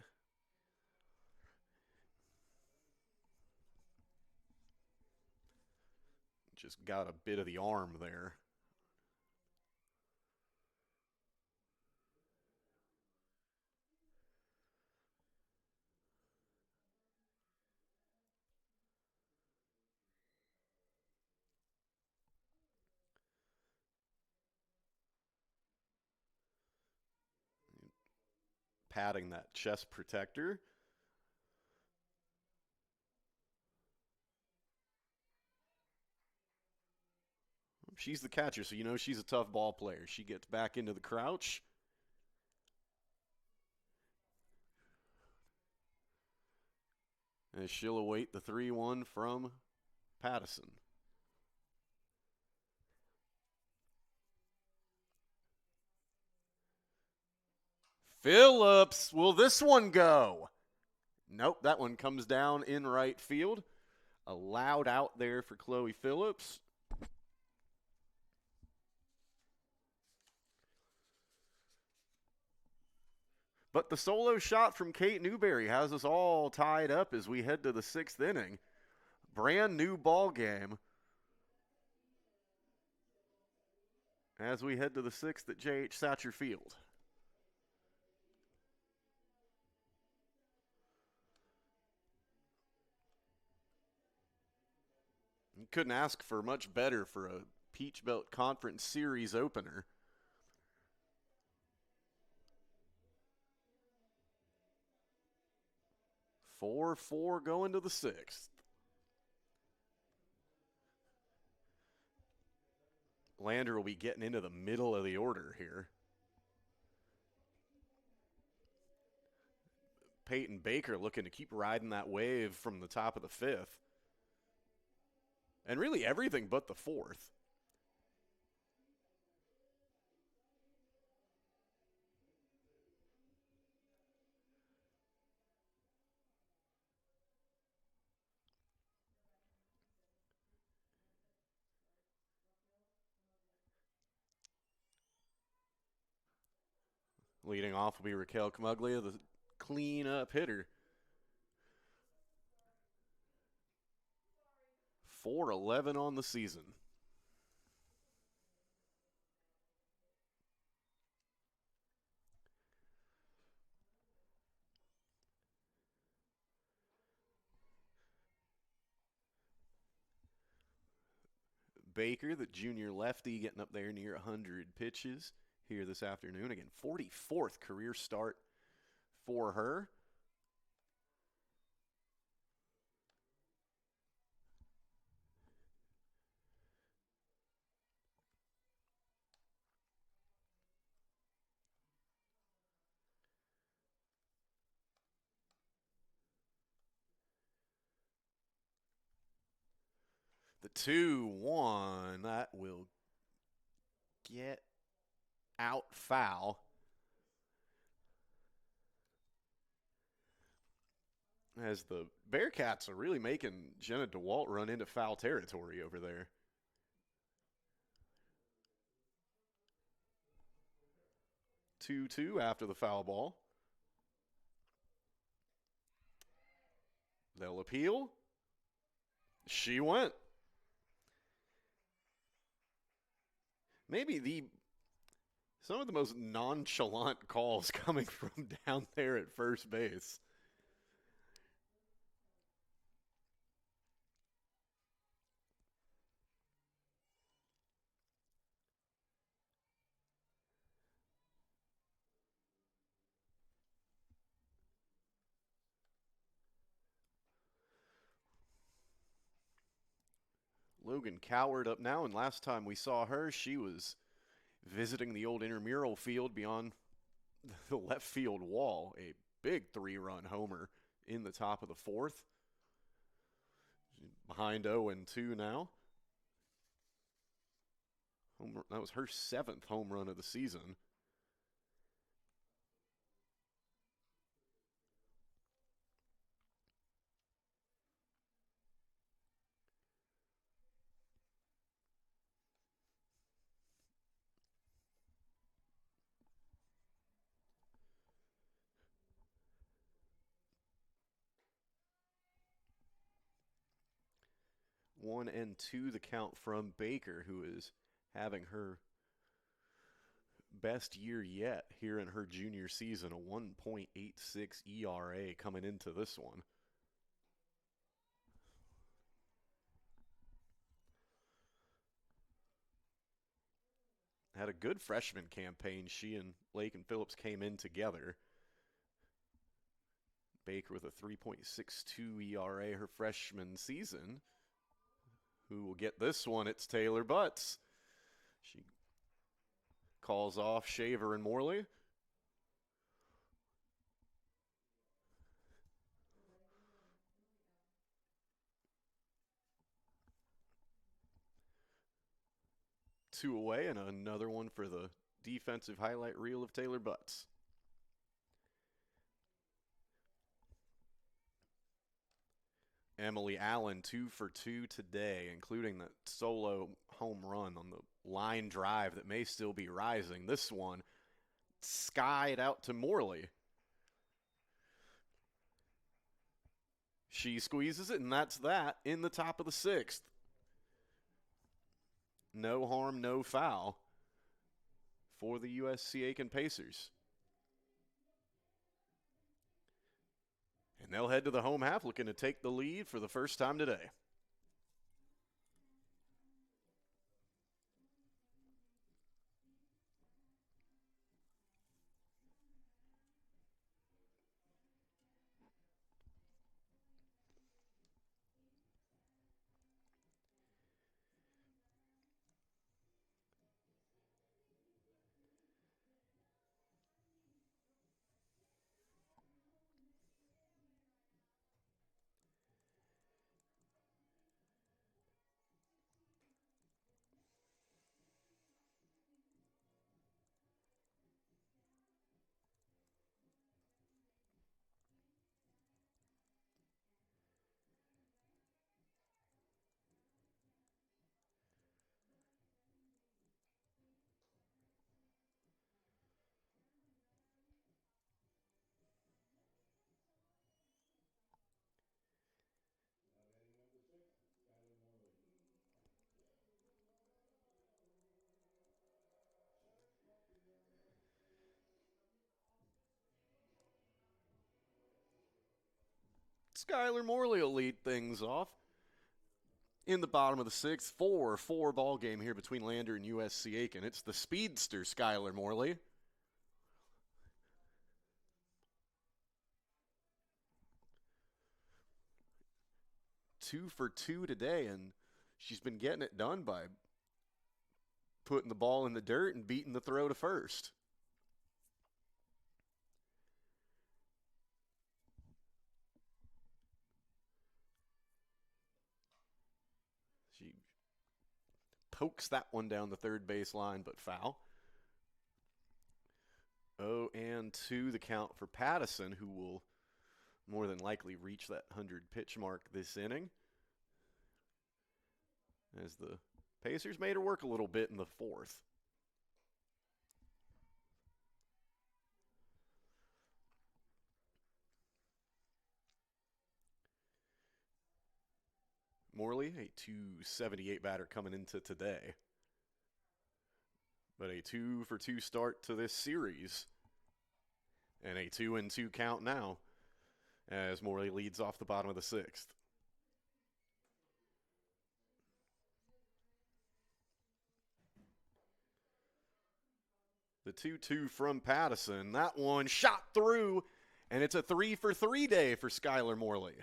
Just got a bit of the arm there. Patting that chest protector. She's the catcher, so you know she's a tough ball player. She gets back into the crouch. And she'll await the 3-1 from Pattison. Phillips, will this one go? Nope, that one comes down in right field. A loud out there for Chloe Phillips. But the solo shot from Kate Newberry has us all tied up as we head to the 6th inning. Brand new ball game as we head to the 6th at J.H. Satcher Field. couldn't ask for much better for a Peach Belt Conference Series opener. Four going to the sixth. Lander will be getting into the middle of the order here. Peyton Baker looking to keep riding that wave from the top of the fifth. And really everything but the fourth. Leading off will be Raquel Camuglia, the clean-up hitter. 4-11 on the season. Baker, the junior lefty, getting up there near 100 pitches here this afternoon. Again, 44th career start for her. The 2-1, that will get out foul. As the Bearcats are really making Jenna DeWalt run into foul territory over there. Two after the foul ball. They'll appeal. She went. Maybe some of the most nonchalant calls coming from down there at first base. Logan Coward up now, and last time we saw her, she was visiting the old intramural field beyond the left field wall. A big 3-run homer in the top of the fourth. Behind 0-2 now. That was her 7th home run of the season. One and two the count from Baker, who is having her best year yet here in her junior season, a 1.86 ERA coming into this one. Had a good freshman campaign. She and Lakin Phillips came in together. Baker with a 3.62 ERA her freshman season. Who will get this one? It's Taylor Butts. She calls off Shaver and Morley. Two away, and another one for the defensive highlight reel of Taylor Butts. Emily Allen 2 for 2 today, including that solo home run on the line drive that may still be rising. This one skied out to Morley. She squeezes it, and that's that in the top of the sixth. No harm, no foul for the USC Aiken Pacers. And they'll head to the home half looking to take the lead for the first time today. Skylar Morley will lead things off. In the bottom of the sixth, 4-4 ball game here between Lander and USC Aiken. It's the speedster, Skylar Morley. Two for two today, and she's been getting it done by putting the ball in the dirt and beating the throw to first. She pokes that one down the third base line, but foul. 0-2 the count for Pattison, who will more than likely reach that 100-pitch mark this inning, as the Pacers made her work a little bit in the fourth. Morley, a .278 batter coming into today, but a 2-for-2 start to this series, and a 2-2 count now as Morley leads off the bottom of the sixth. The 2-2 from Pattison. That one shot through, and it's a 3-for-3 day for Skylar Morley.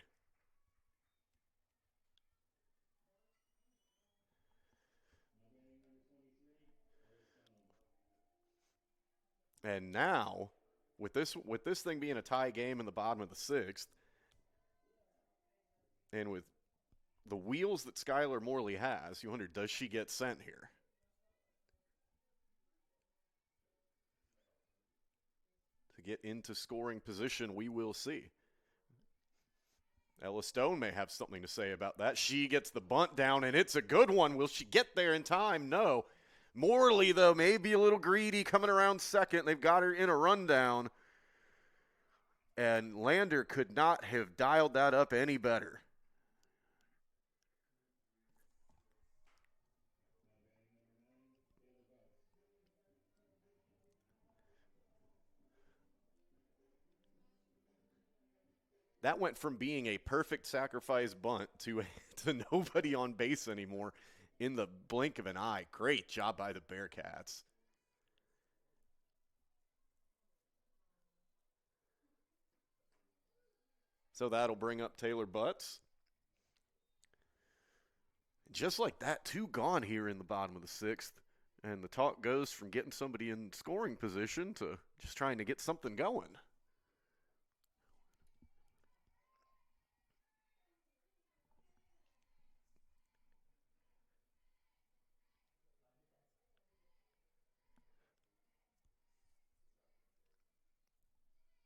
And now, with this thing being a tie game in the bottom of the sixth, and with the wheels that Skylar Morley has, you wonder, does she get sent here? To get into scoring position, we will see. Ella Stone may have something to say about that. She gets the bunt down, and it's a good one. Will she get there in time? No. Morley, though, may be a little greedy coming around second. They've got her in a rundown. And Lander could not have dialed that up any better. That went from being a perfect sacrifice bunt to nobody on base anymore in the blink of an eye. Great job by the Bearcats. So that'll bring up Taylor Butts. Just like that, two gone here in the bottom of the sixth. And the talk goes from getting somebody in scoring position to just trying to get something going.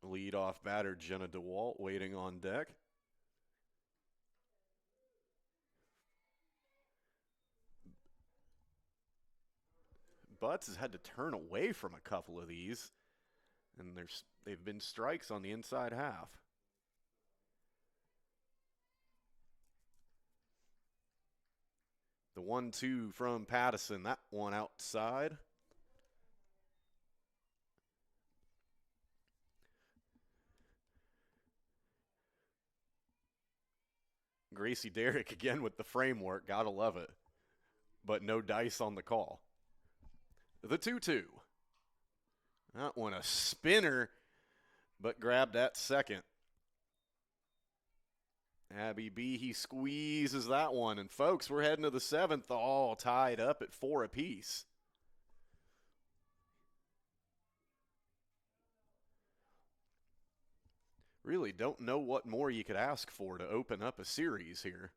Leadoff batter Jenna DeWalt waiting on deck. Butts has had to turn away from a couple of these, and they've been strikes on the inside half. The 1-2 from Pattison, that one outside. Gracie Derrick again with the framework, gotta love it. But no dice on the call. The 2-2. That one a spinner, but grabbed at second. Abby B, he squeezes that one. And folks, we're heading to the seventh, all tied up at 4 apiece. Really don't know what more you could ask for to open up a series here.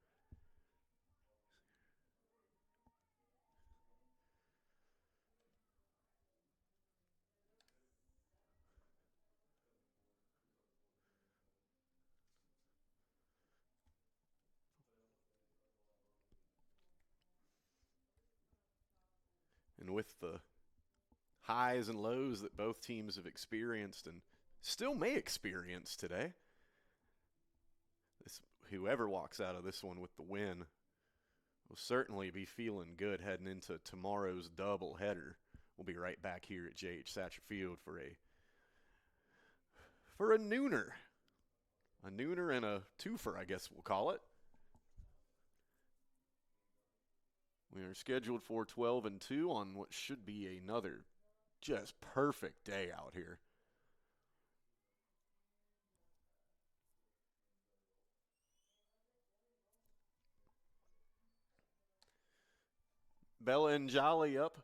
And with the highs and lows that both teams have experienced and still may experience today, whoever walks out of this one with the win will certainly be feeling good heading into tomorrow's doubleheader. We'll be right back here at J.H. Satcher Field for a nooner. A nooner and a twofer, I guess we'll call it. We are scheduled for 12 and 2 on what should be another just perfect day out here. Bella and Jolly up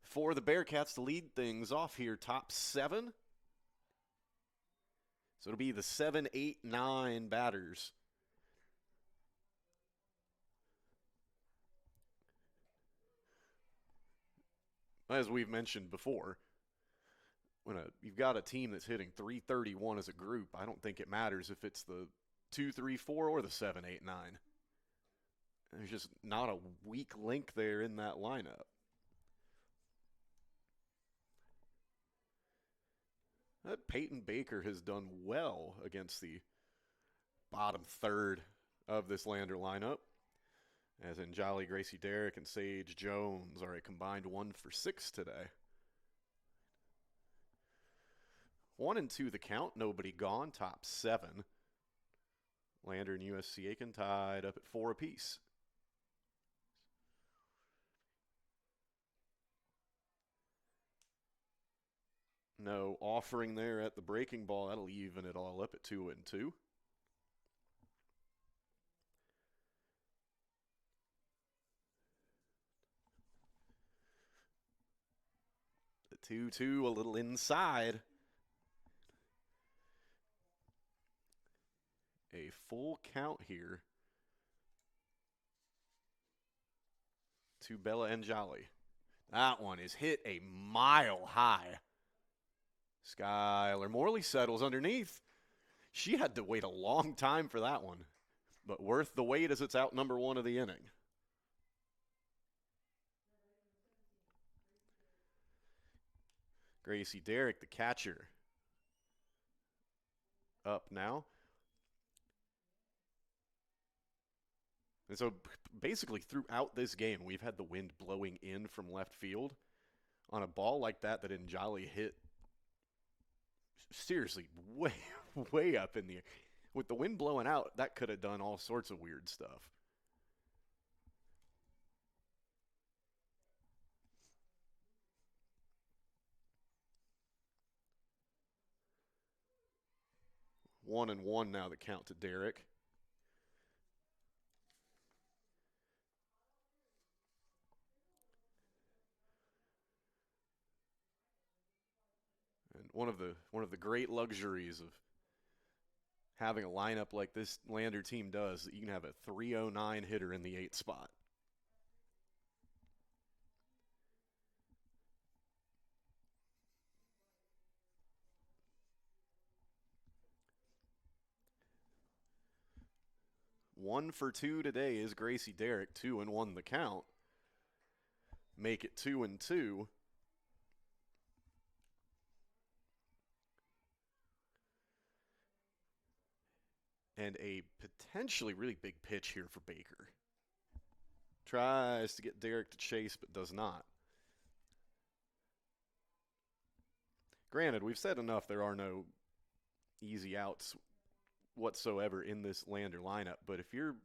for the Bearcats to lead things off here, top 7. So it'll be the 7, 8, 9 batters. As we've mentioned before, when you've got a team that's hitting 331 as a group, I don't think it matters if it's the 2, 3, 4 or the 7, 8, 9. There's just not a weak link there in that lineup. Peyton Baker has done well against the bottom third of this Lander lineup, as in Jolly, Gracie Derrick, and Sage Jones are a combined 1 for 6 today. 1 and 2 the count, nobody gone, top 7. Lander and USC Aiken tied up at 4 apiece. No offering there at the breaking ball. That'll even it all up at 2 and 2. The 2-2 a little inside. A full count here to Bella and Jolly. That one is hit a mile high. Skylar Morley settles underneath. She had to wait a long time for that one, but worth the wait as it's out number 1 of the inning. Gracie Derrick, the catcher, up now. And so basically throughout this game, we've had the wind blowing in from left field on a ball like that Njali hit seriously way, way up in the air. With the wind blowing out, that could have done all sorts of weird stuff. One and one now the count to Derrick. And one of the great luxuries of having a lineup like this Lander team does, you can have a 309 hitter in the 8th spot. One for 2 today is Gracie Derrick, 2 and 1 the count. Make it 2 and 2. And a potentially really big pitch here for Baker. Tries to get Derrick to chase, but does not. Granted, we've said enough there are no easy outs whatsoever in this Lander lineup, but if you're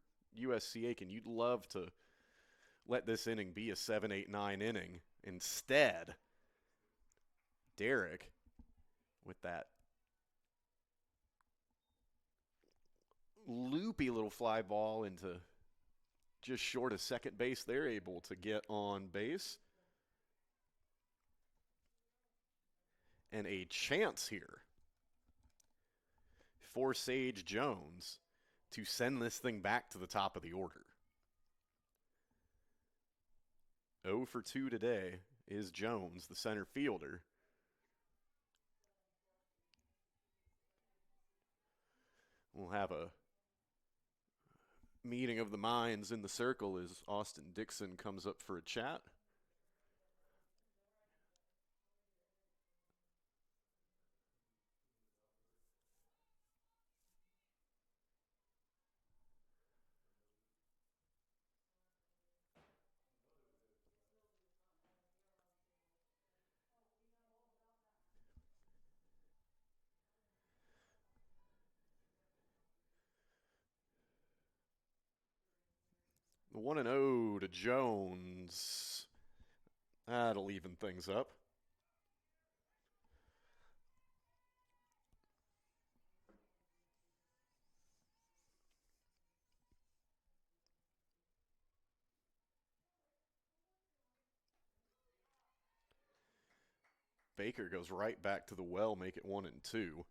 USC Aiken, you'd love to let this inning be a 7, 8, 9 inning. Instead, Derrick, with that loopy little fly ball into just short of second base, they're able to get on base. And a chance here for Sage Jones to send this thing back to the top of the order. 0 for 2 today is Jones, the center fielder. We'll have a meeting of the minds in the circle as Austin Dixon comes up for a chat. The 1-0 to Jones. That'll even things up. Baker goes right back to the well, make it 1-2.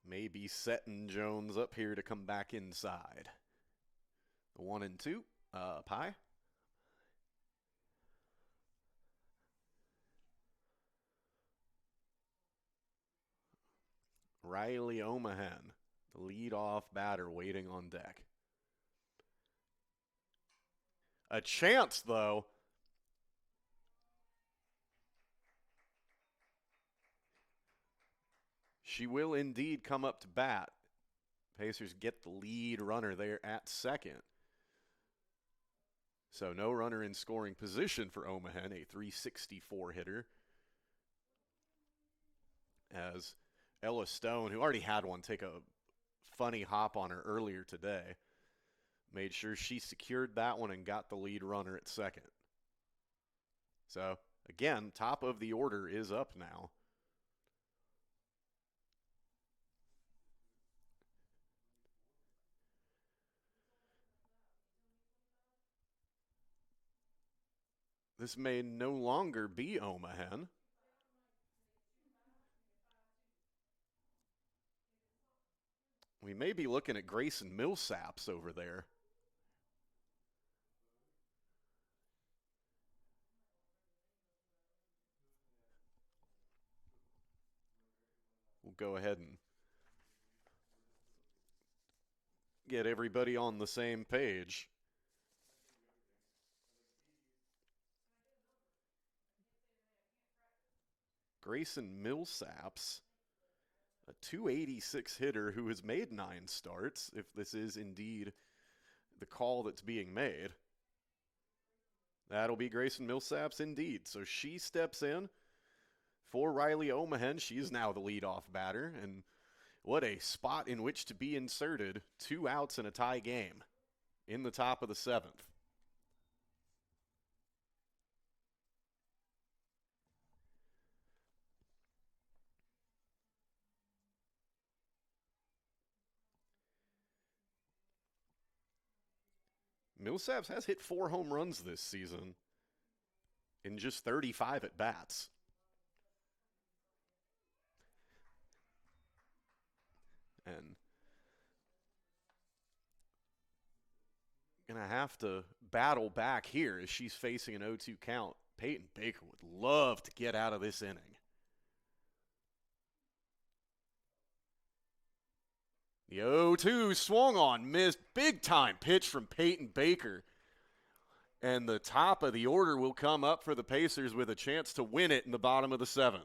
Maybe setting Jones up here to come back inside. The 1-2, up high. Riley Omahan, the leadoff batter, waiting on deck. A chance, though. She will indeed come up to bat. Pacers get the lead runner there at second. So no runner in scoring position for Omahan, a 364 hitter. As Ella Stone, who already had one, take a funny hop on her earlier today, made sure she secured that one and got the lead runner at second. So, again, top of the order is up now. This may no longer be Omahan. We may be looking at Grayson Millsaps over there. We'll go ahead and get everybody on the same page. Grayson Millsaps, a 286 hitter who has made 9 starts, if this is indeed the call that's being made. That'll be Grayson Millsaps indeed. So she steps in for Riley Omahan. She's now the leadoff batter, and what a spot in which to be inserted. 2 outs in a tie game in the top of the 7th. Millsaps has hit 4 home runs this season in just 35 at bats. And going to have to battle back here as she's facing an 0-2 count. Peyton Baker would love to get out of this inning. The 0-2 swung on, missed. Big time pitch from Peyton Baker. And the top of the order will come up for the Pacers with a chance to win it in the bottom of the 7th.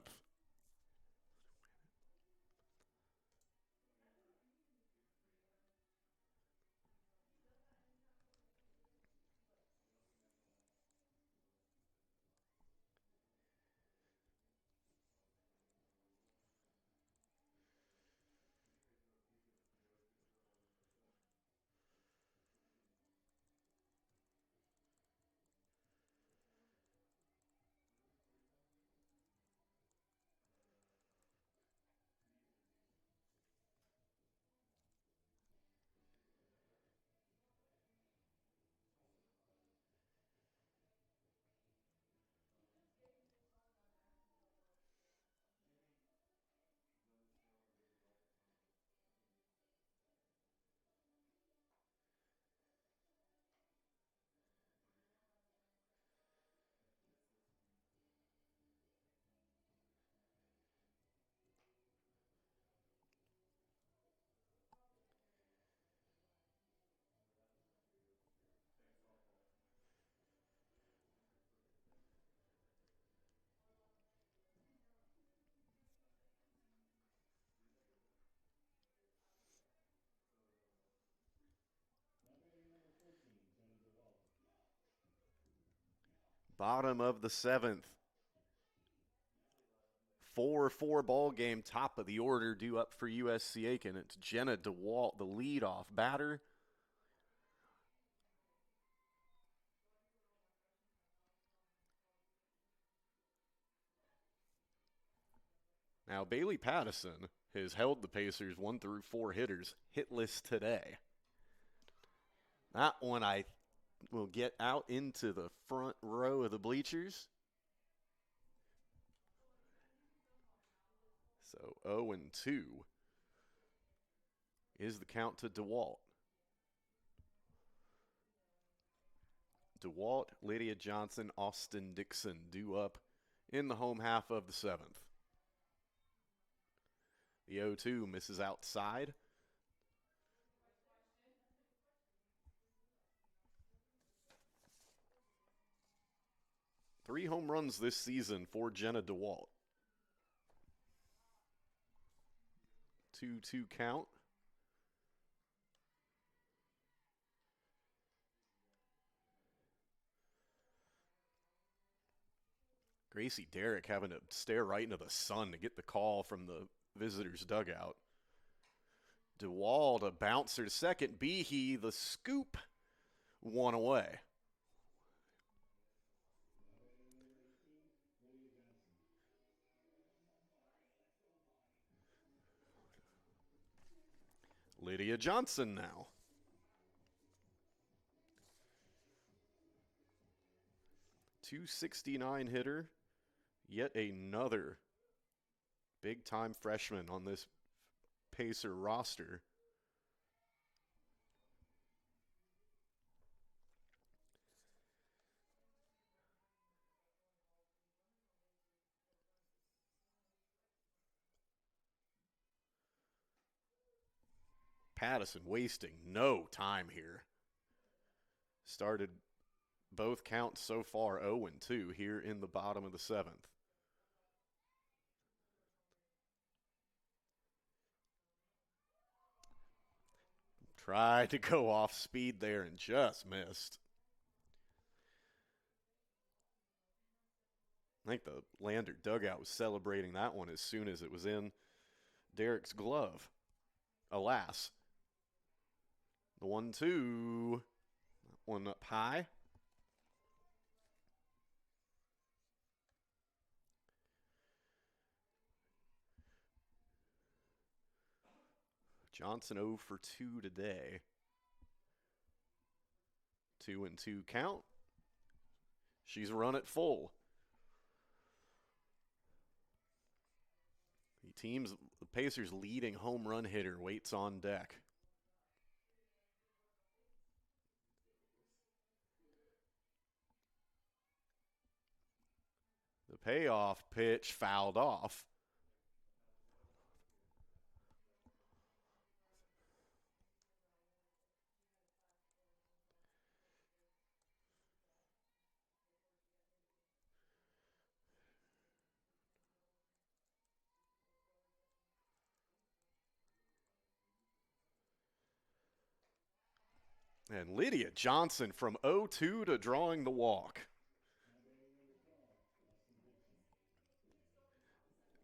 Bottom of the 7th. 4-4 ball game, top of the order, due up for USC Aiken. It's Jenna DeWalt, the leadoff batter. Now, Bailey Pattison has held the Pacers 1 through 4 hitters hitless today. That one I will get out into the front row of the bleachers. So 0-2 is the count to DeWalt. DeWalt, Lydia Johnson, Austin Dixon due up in the home half of the 7th. The 0-2 misses outside. Three home runs this season for Jenna DeWalt. 2-2 count. Gracie Derrick having to stare right into the sun to get the call from the visitors' dugout. DeWalt, a bouncer to second. Behe, the scoop, one away. Lydia Johnson now. .269 hitter. Yet another big-time freshman on this Pacer roster. Pattison wasting no time here. Started both counts so far 0-2 here in the bottom of the 7th. Tried to go off speed there and just missed. I think the Lander dugout was celebrating that one as soon as it was in Derrick's glove. Alas. The 1-2. One up high. Johnson 0 for 2 today. 2-2 count. She's run it full. The Pacers' leading home run hitter waits on deck. The payoff pitch fouled off. And Lydia Johnson from 0-2 to drawing the walk.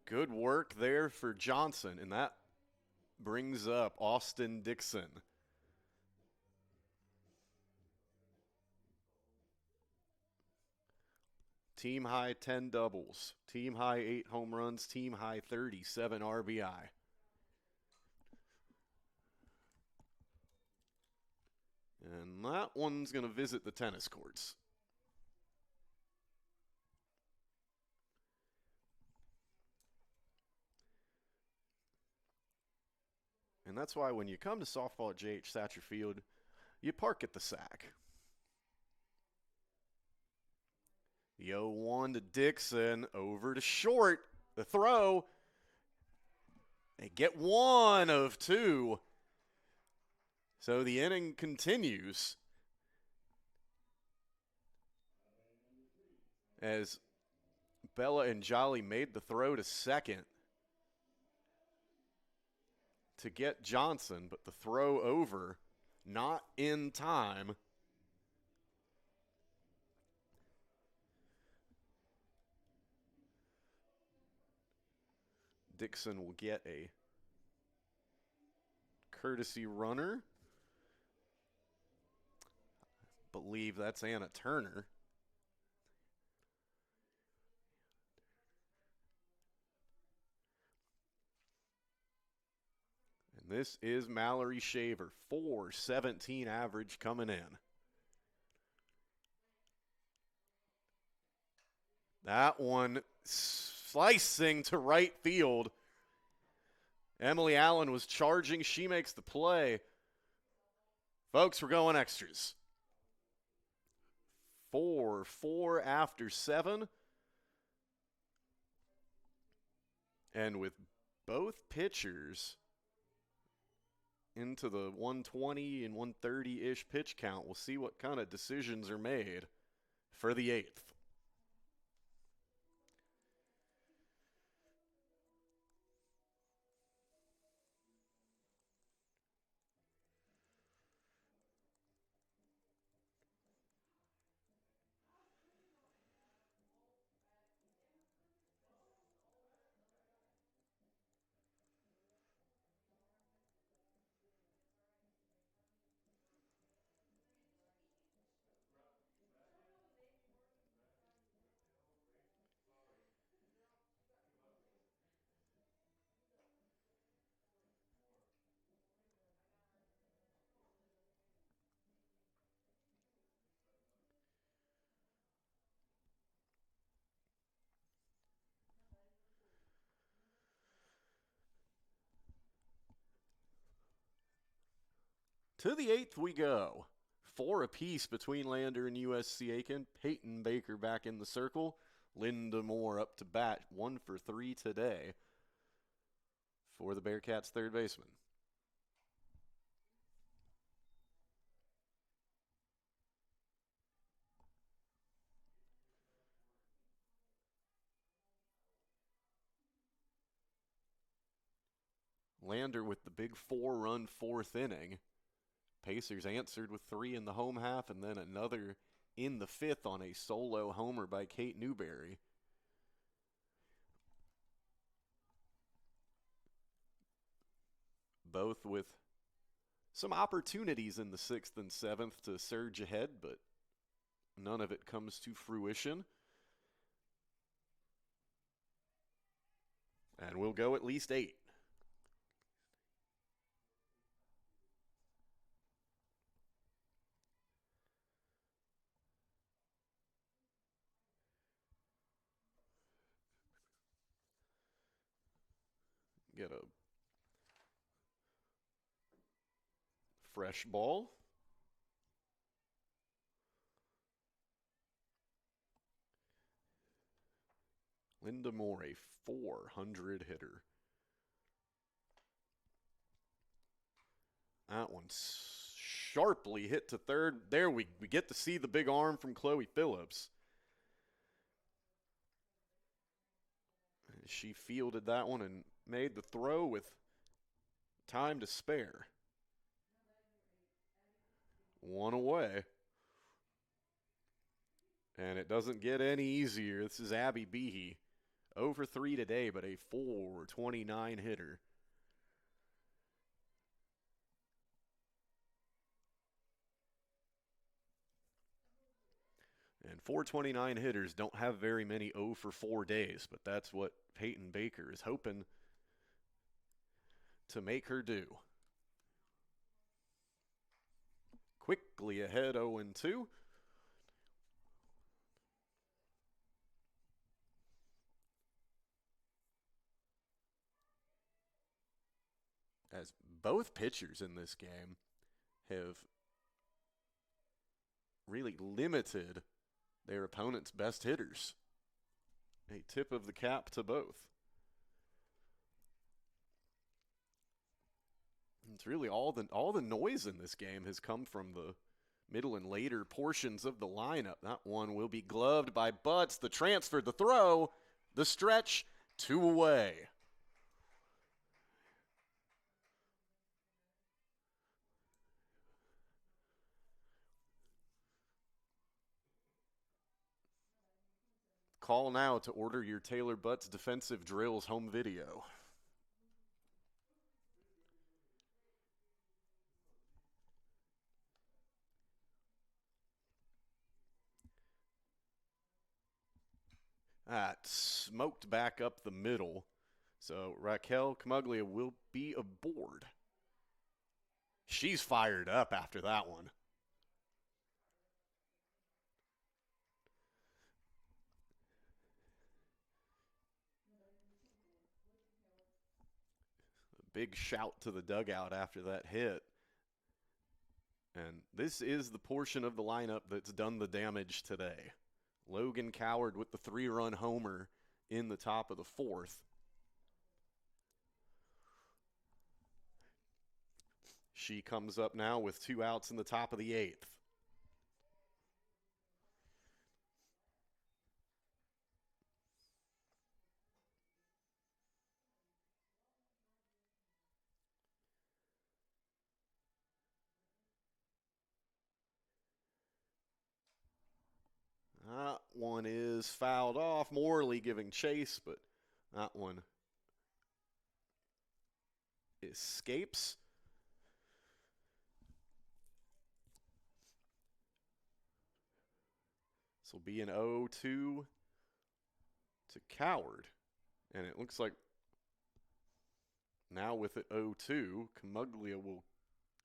Good work there for Johnson, and that brings up Austin Dixon. Team high 10 doubles, team high 8 home runs, team high 37 RBI. And that one's going to visit the tennis courts. And that's why when you come to softball at J.H. Thatcher Field, you park at the SAC. The 0-1 to Dixon, over to short. The throw. They get 1 of 2. So the inning continues as Bella and Jolly made the throw to second to get Johnson, but the throw over, not in time. Dixon will get a courtesy runner. Believe that's Anna Turner. And this is Mallory Shaver, 417 average coming in. That one slicing to right field. Emily Allen was charging. She makes the play. Folks, we're going extras. 4 after 7. And with both pitchers into the 120 and 130-ish pitch count, we'll see what kind of decisions are made for the 8th. To the 8th we go. 4 apiece between Lander and USC Aiken. Peyton Baker back in the circle. Linda Moore up to bat. 1 for 3 today for the Bearcats' third baseman. Lander with the big 4-run 4th inning. Pacers answered with 3 in the home half and then another in the 5th on a solo homer by Kate Newberry. Both with some opportunities in the 6th and 7th to surge ahead, but none of it comes to fruition. And we'll go at least 8. Get a fresh ball. Linda Moore, a 400 hitter. That one's sharply hit to third. There we get to see the big arm from Chloe Phillips. She fielded that one and made the throw with time to spare. 1 away. And it doesn't get any easier. This is Abby Behe. 0 for 3 today, but a 429 hitter. And 429 hitters don't have very many 0 for 4 days, but that's what Peyton Baker is hoping to make her do. Quickly ahead 0-2. As both pitchers in this game have really limited their opponent's best hitters. A tip of the cap to both. It's really all the noise in this game has come from the middle and later portions of the lineup. That one will be gloved by Butts. The transfer, the throw, the stretch, 2 away. Call now to order your Taylor Butts defensive drills home video. Smoked back up the middle. So Raquel Camaglia will be aboard. She's fired up after that one. A big shout to the dugout after that hit. And this is the portion of the lineup that's done the damage today. Logan Coward with the 3-run homer in the top of the 4th. She comes up now with 2 outs in the top of the 8th. That one is fouled off. Morley giving chase, but that one escapes. This will be an 0-2 to Coward. And it looks like now with it 0-2, Camaglia will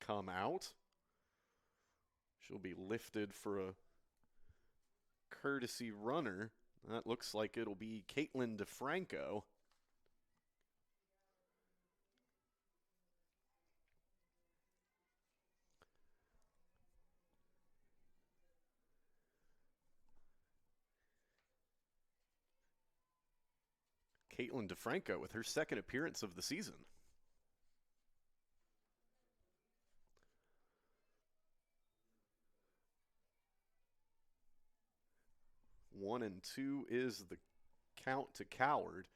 come out. She'll be lifted for a courtesy runner. That looks like it'll be Caitlin DeFranco. Caitlin DeFranco with her second appearance of the season. 1-2 is the count to Coward.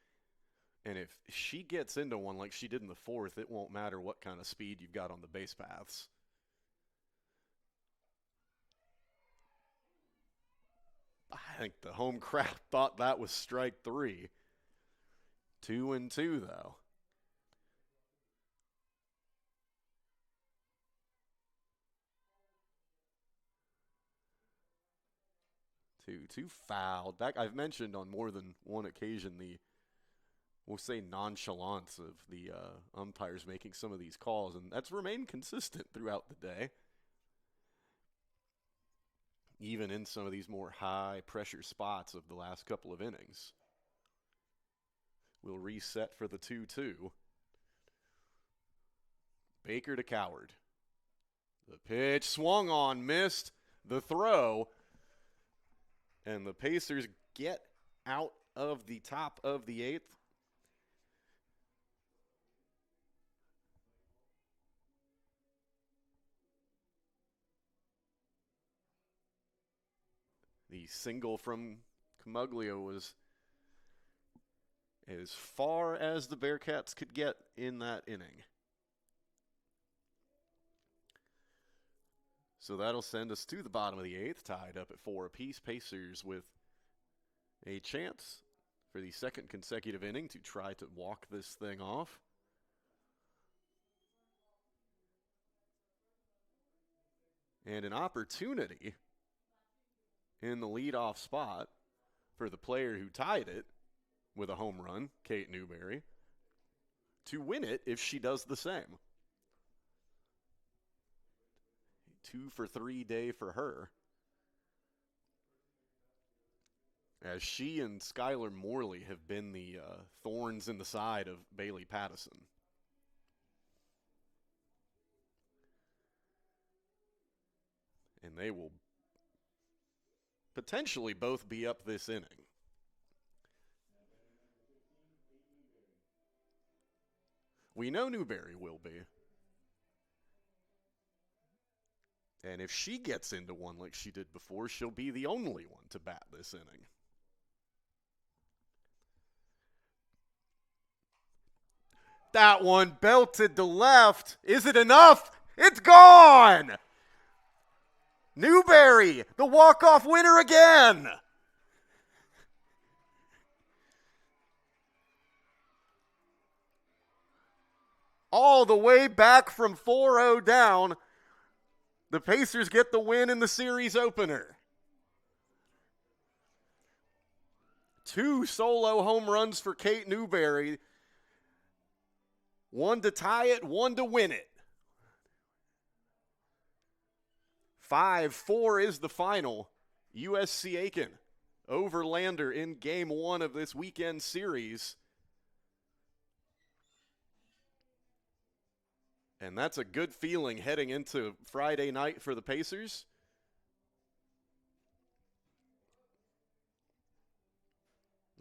And if she gets into one like she did in the 4th, it won't matter what kind of speed you've got on the base paths. I think the home crowd thought that was strike 3. 2-2 though. 2-2 fouled. That I've mentioned on more than one occasion the, we'll say, nonchalance of the umpires making some of these calls, and that's remained consistent throughout the day. Even in some of these more high-pressure spots of the last couple of innings. We'll reset for the 2-2. Baker to Coward. The pitch swung on, missed. The throw. And the Pacers get out of the top of the 8th. The single from Camaglia was as far as the Bearcats could get in that inning. So that'll send us to the bottom of the 8th, tied up at 4 apiece. Pacers with a chance for the second consecutive inning to try to walk this thing off. And an opportunity in the leadoff spot for the player who tied it with a home run, Kate Newberry, to win it if she does the same. 2-for-3 day for her, as she and Skylar Morley have been the thorns in the side of Bailey Pattison. And they will potentially both be up this inning. We know Newberry will be. And if she gets into one like she did before, she'll be the only one to bat this inning. That one belted to left. Is it enough? It's gone! Newberry, the walk-off winner again! All the way back from 4-0 down, the Pacers get the win in the series opener. 2 solo home runs for Kate Newberry. 1 to tie it, 1 to win it. 5-4 is the final. USC Aiken over Lander in game 1 of this weekend series. And that's a good feeling heading into Friday night for the Pacers.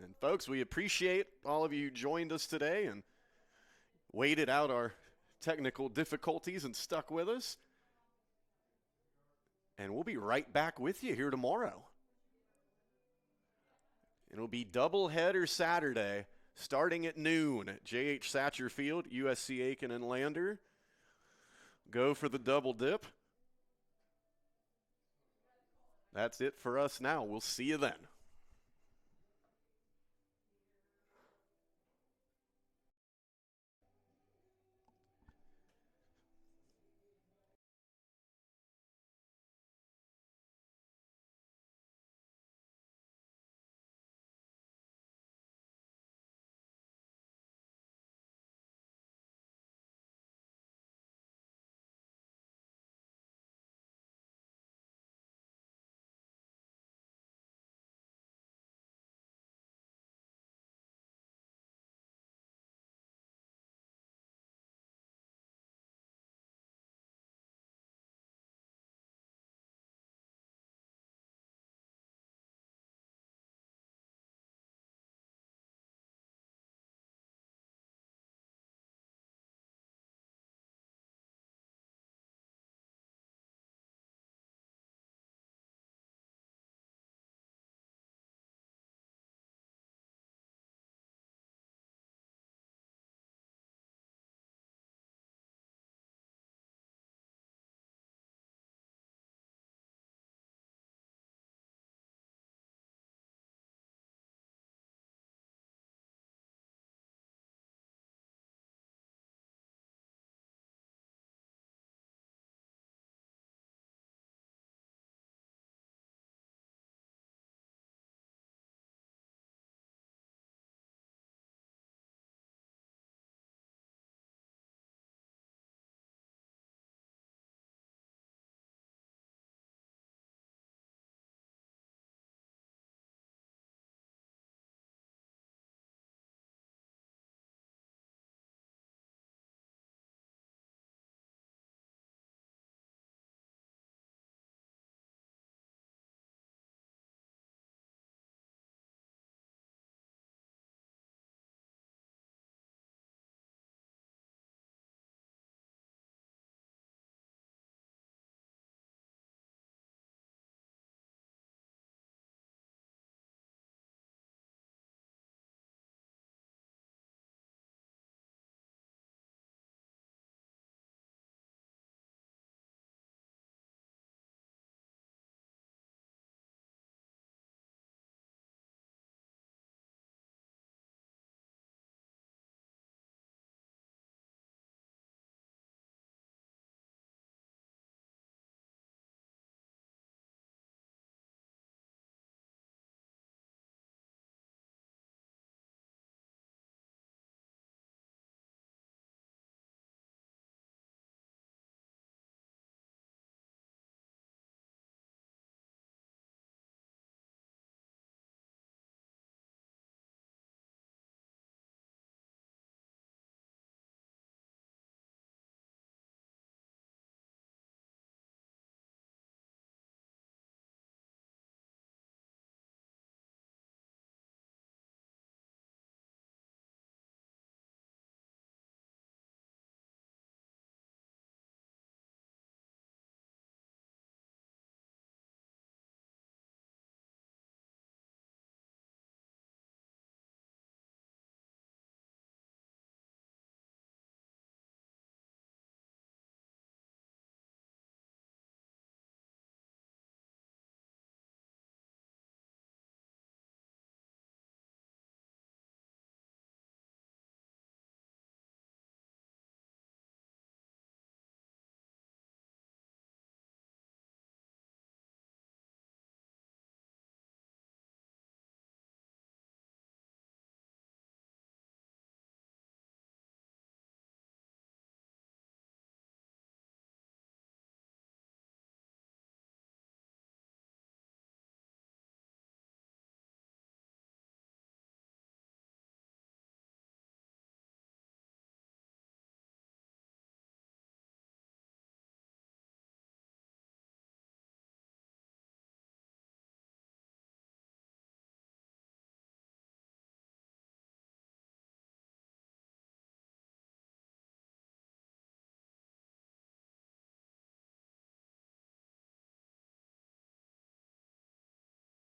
And folks, we appreciate all of you joined us today and waited out our technical difficulties and stuck with us. And we'll be right back with you here tomorrow. It'll be doubleheader Saturday starting at noon at J.H. Satcher Field, USC Aiken and Lander. Go for the double dip. That's it for us now. We'll see you then.